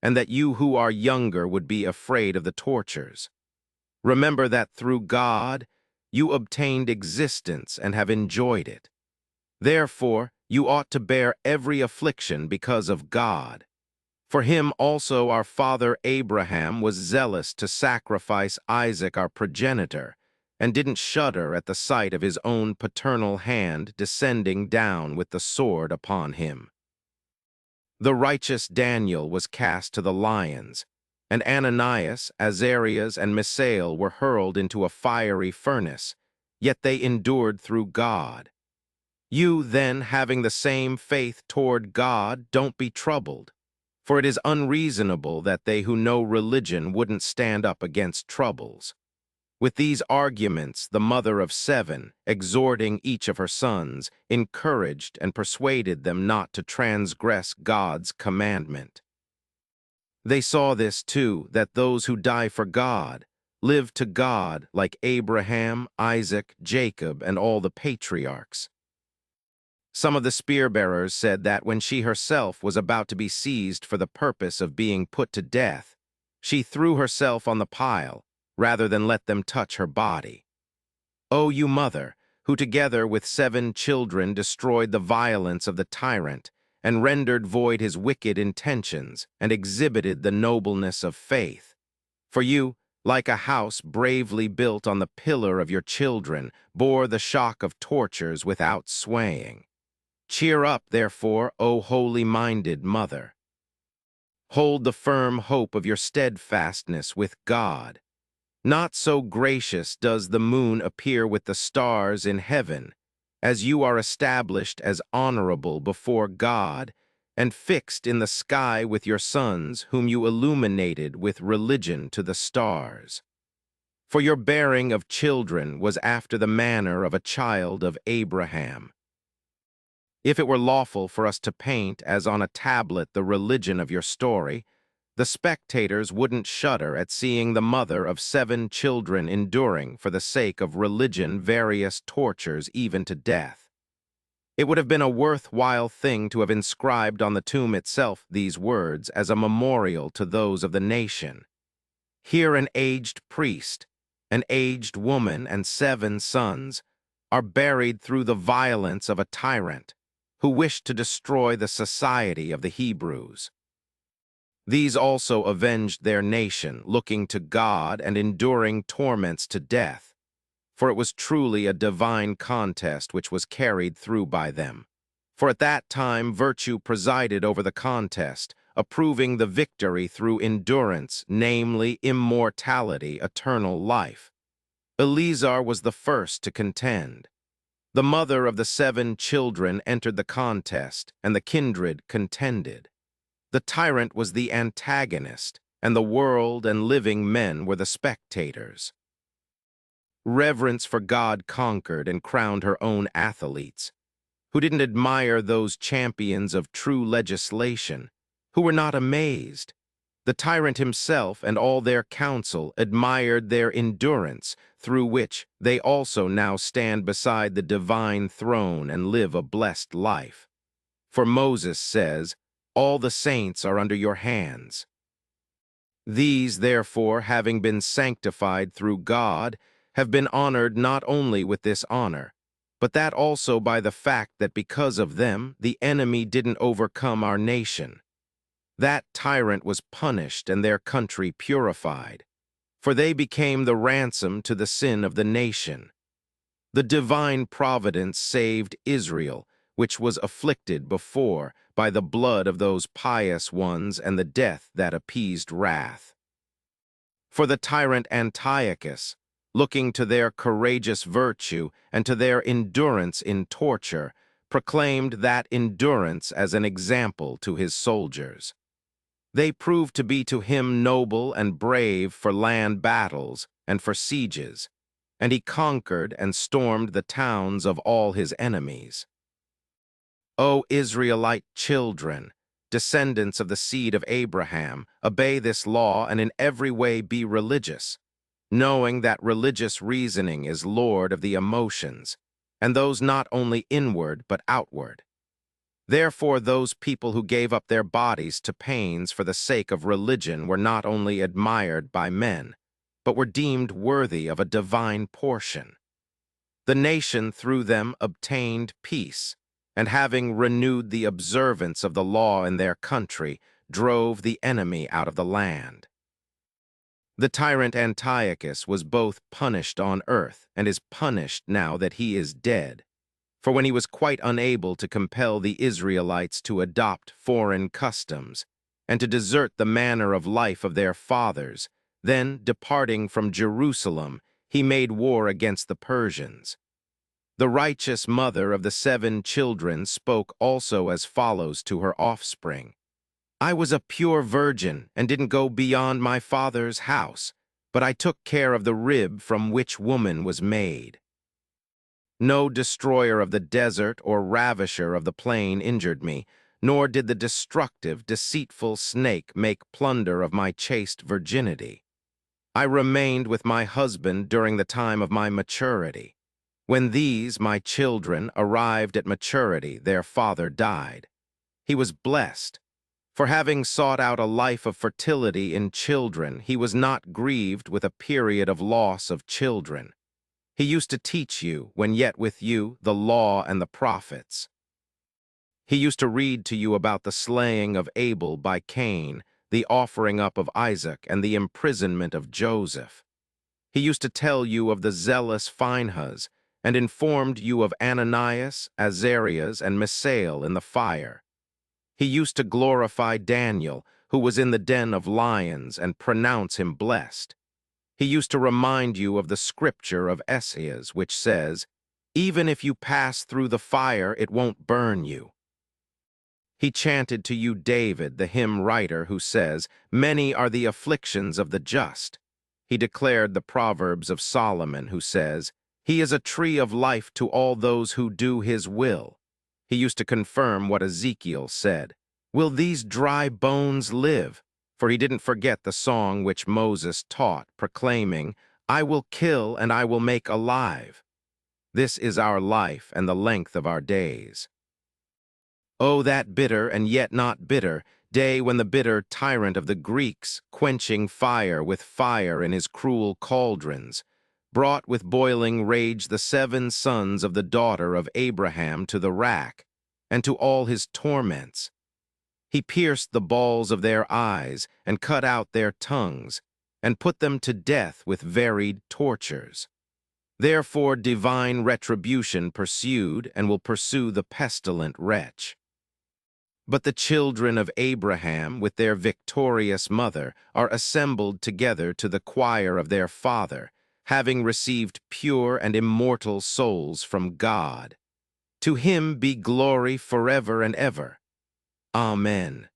and that you who are younger would be afraid of the tortures. Remember that through God you obtained existence and have enjoyed it. Therefore, you ought to bear every affliction because of God. For him also our father Abraham was zealous to sacrifice Isaac our progenitor, and didn't shudder at the sight of his own paternal hand descending down with the sword upon him. The righteous Daniel was cast to the lions, and Ananias, Azarias, and Misael were hurled into a fiery furnace, yet they endured through God. You, then, having the same faith toward God, don't be troubled, for it is unreasonable that they who know religion wouldn't stand up against troubles. With these arguments, the mother of 7, exhorting each of her sons, encouraged and persuaded them not to transgress God's commandment. They saw this, too, that those who die for God live to God like Abraham, Isaac, Jacob, and all the patriarchs. Some of the spear-bearers said that when she herself was about to be seized for the purpose of being put to death, she threw herself on the pile, rather than let them touch her body. O you mother, who together with 7 children destroyed the violence of the tyrant, and rendered void his wicked intentions, and exhibited the nobleness of faith. For you, like a house bravely built on the pillar of your children, bore the shock of tortures without swaying. Cheer up, therefore, O holy-minded mother. Hold the firm hope of your steadfastness with God. Not so gracious does the moon appear with the stars in heaven, as you are established as honorable before God, and fixed in the sky with your sons, whom you illuminated with religion to the stars. For your bearing of children was after the manner of a child of Abraham. If it were lawful for us to paint as on a tablet the religion of your story, the spectators wouldn't shudder at seeing the mother of 7 children enduring for the sake of religion various tortures even to death. It would have been a worthwhile thing to have inscribed on the tomb itself these words as a memorial to those of the nation. Here an aged priest, an aged woman, and 7 sons are buried through the violence of a tyrant who wished to destroy the society of the Hebrews. These also avenged their nation, looking to God and enduring torments to death, for it was truly a divine contest which was carried through by them. For at that time virtue presided over the contest, approving the victory through endurance, namely immortality, eternal life. Eleazar was the first to contend. The mother of the 7 children entered the contest, and the kindred contended. The tyrant was the antagonist, and the world and living men were the spectators. Reverence for God conquered and crowned her own athletes, who didn't admire those champions of true legislation, who were not amazed. The tyrant himself and all their council admired their endurance, through which they also now stand beside the divine throne and live a blessed life. For Moses says, all the saints are under your hands. These, therefore, having been sanctified through God, have been honored not only with this honor, but that also by the fact that because of them the enemy didn't overcome our nation. That tyrant was punished and their country purified, for they became the ransom to the sin of the nation. The divine providence saved Israel, which was afflicted before by the blood of those pious ones and the death that appeased wrath. For the tyrant Antiochus, looking to their courageous virtue and to their endurance in torture, proclaimed that endurance as an example to his soldiers. They proved to be to him noble and brave for land battles and for sieges, and he conquered and stormed the towns of all his enemies. O Israelite children, descendants of the seed of Abraham, obey this law and in every way be religious, knowing that religious reasoning is lord of the emotions, and those not only inward but outward. Therefore those people who gave up their bodies to pains for the sake of religion were not only admired by men, but were deemed worthy of a divine portion. The nation through them obtained peace, and having renewed the observance of the law in their country, drove the enemy out of the land. The tyrant Antiochus was both punished on earth and is punished now that he is dead. For when he was quite unable to compel the Israelites to adopt foreign customs and to desert the manner of life of their fathers, then, departing from Jerusalem, he made war against the Persians. The righteous mother of the 7 children spoke also as follows to her offspring. I was a pure virgin and didn't go beyond my father's house, but I took care of the rib from which woman was made. No destroyer of the desert or ravisher of the plain injured me, nor did the destructive, deceitful snake make plunder of my chaste virginity. I remained with my husband during the time of my maturity. When these, my children, arrived at maturity, their father died. He was blessed, for having sought out a life of fertility in children, he was not grieved with a period of loss of children. He used to teach you, when yet with you, the law and the prophets. He used to read to you about the slaying of Abel by Cain, the offering up of Isaac, and the imprisonment of Joseph. He used to tell you of the zealous Phinehas, and informed you of Ananias, Azarias, and Misael in the fire. He used to glorify Daniel, who was in the den of lions, and pronounce him blessed. He used to remind you of the scripture of Esaias, which says, even if you pass through the fire, it won't burn you. He chanted to you David, the hymn writer, who says, many are the afflictions of the just. He declared the Proverbs of Solomon, who says, he is a tree of life to all those who do his will. He used to confirm what Ezekiel said, will these dry bones live? For he didn't forget the song which Moses taught, proclaiming, I will kill and I will make alive. This is our life and the length of our days. Oh, that bitter and yet not bitter day when the bitter tyrant of the Greeks, quenching fire with fire in his cruel cauldrons, brought with boiling rage the 7 sons of the daughter of Abraham to the rack, and to all his torments. He pierced the balls of their eyes, and cut out their tongues, and put them to death with varied tortures. Therefore divine retribution pursued and will pursue the pestilent wretch. But the children of Abraham, with their victorious mother, are assembled together to the choir of their father, having received pure and immortal souls from God. To him be glory forever and ever. Amen.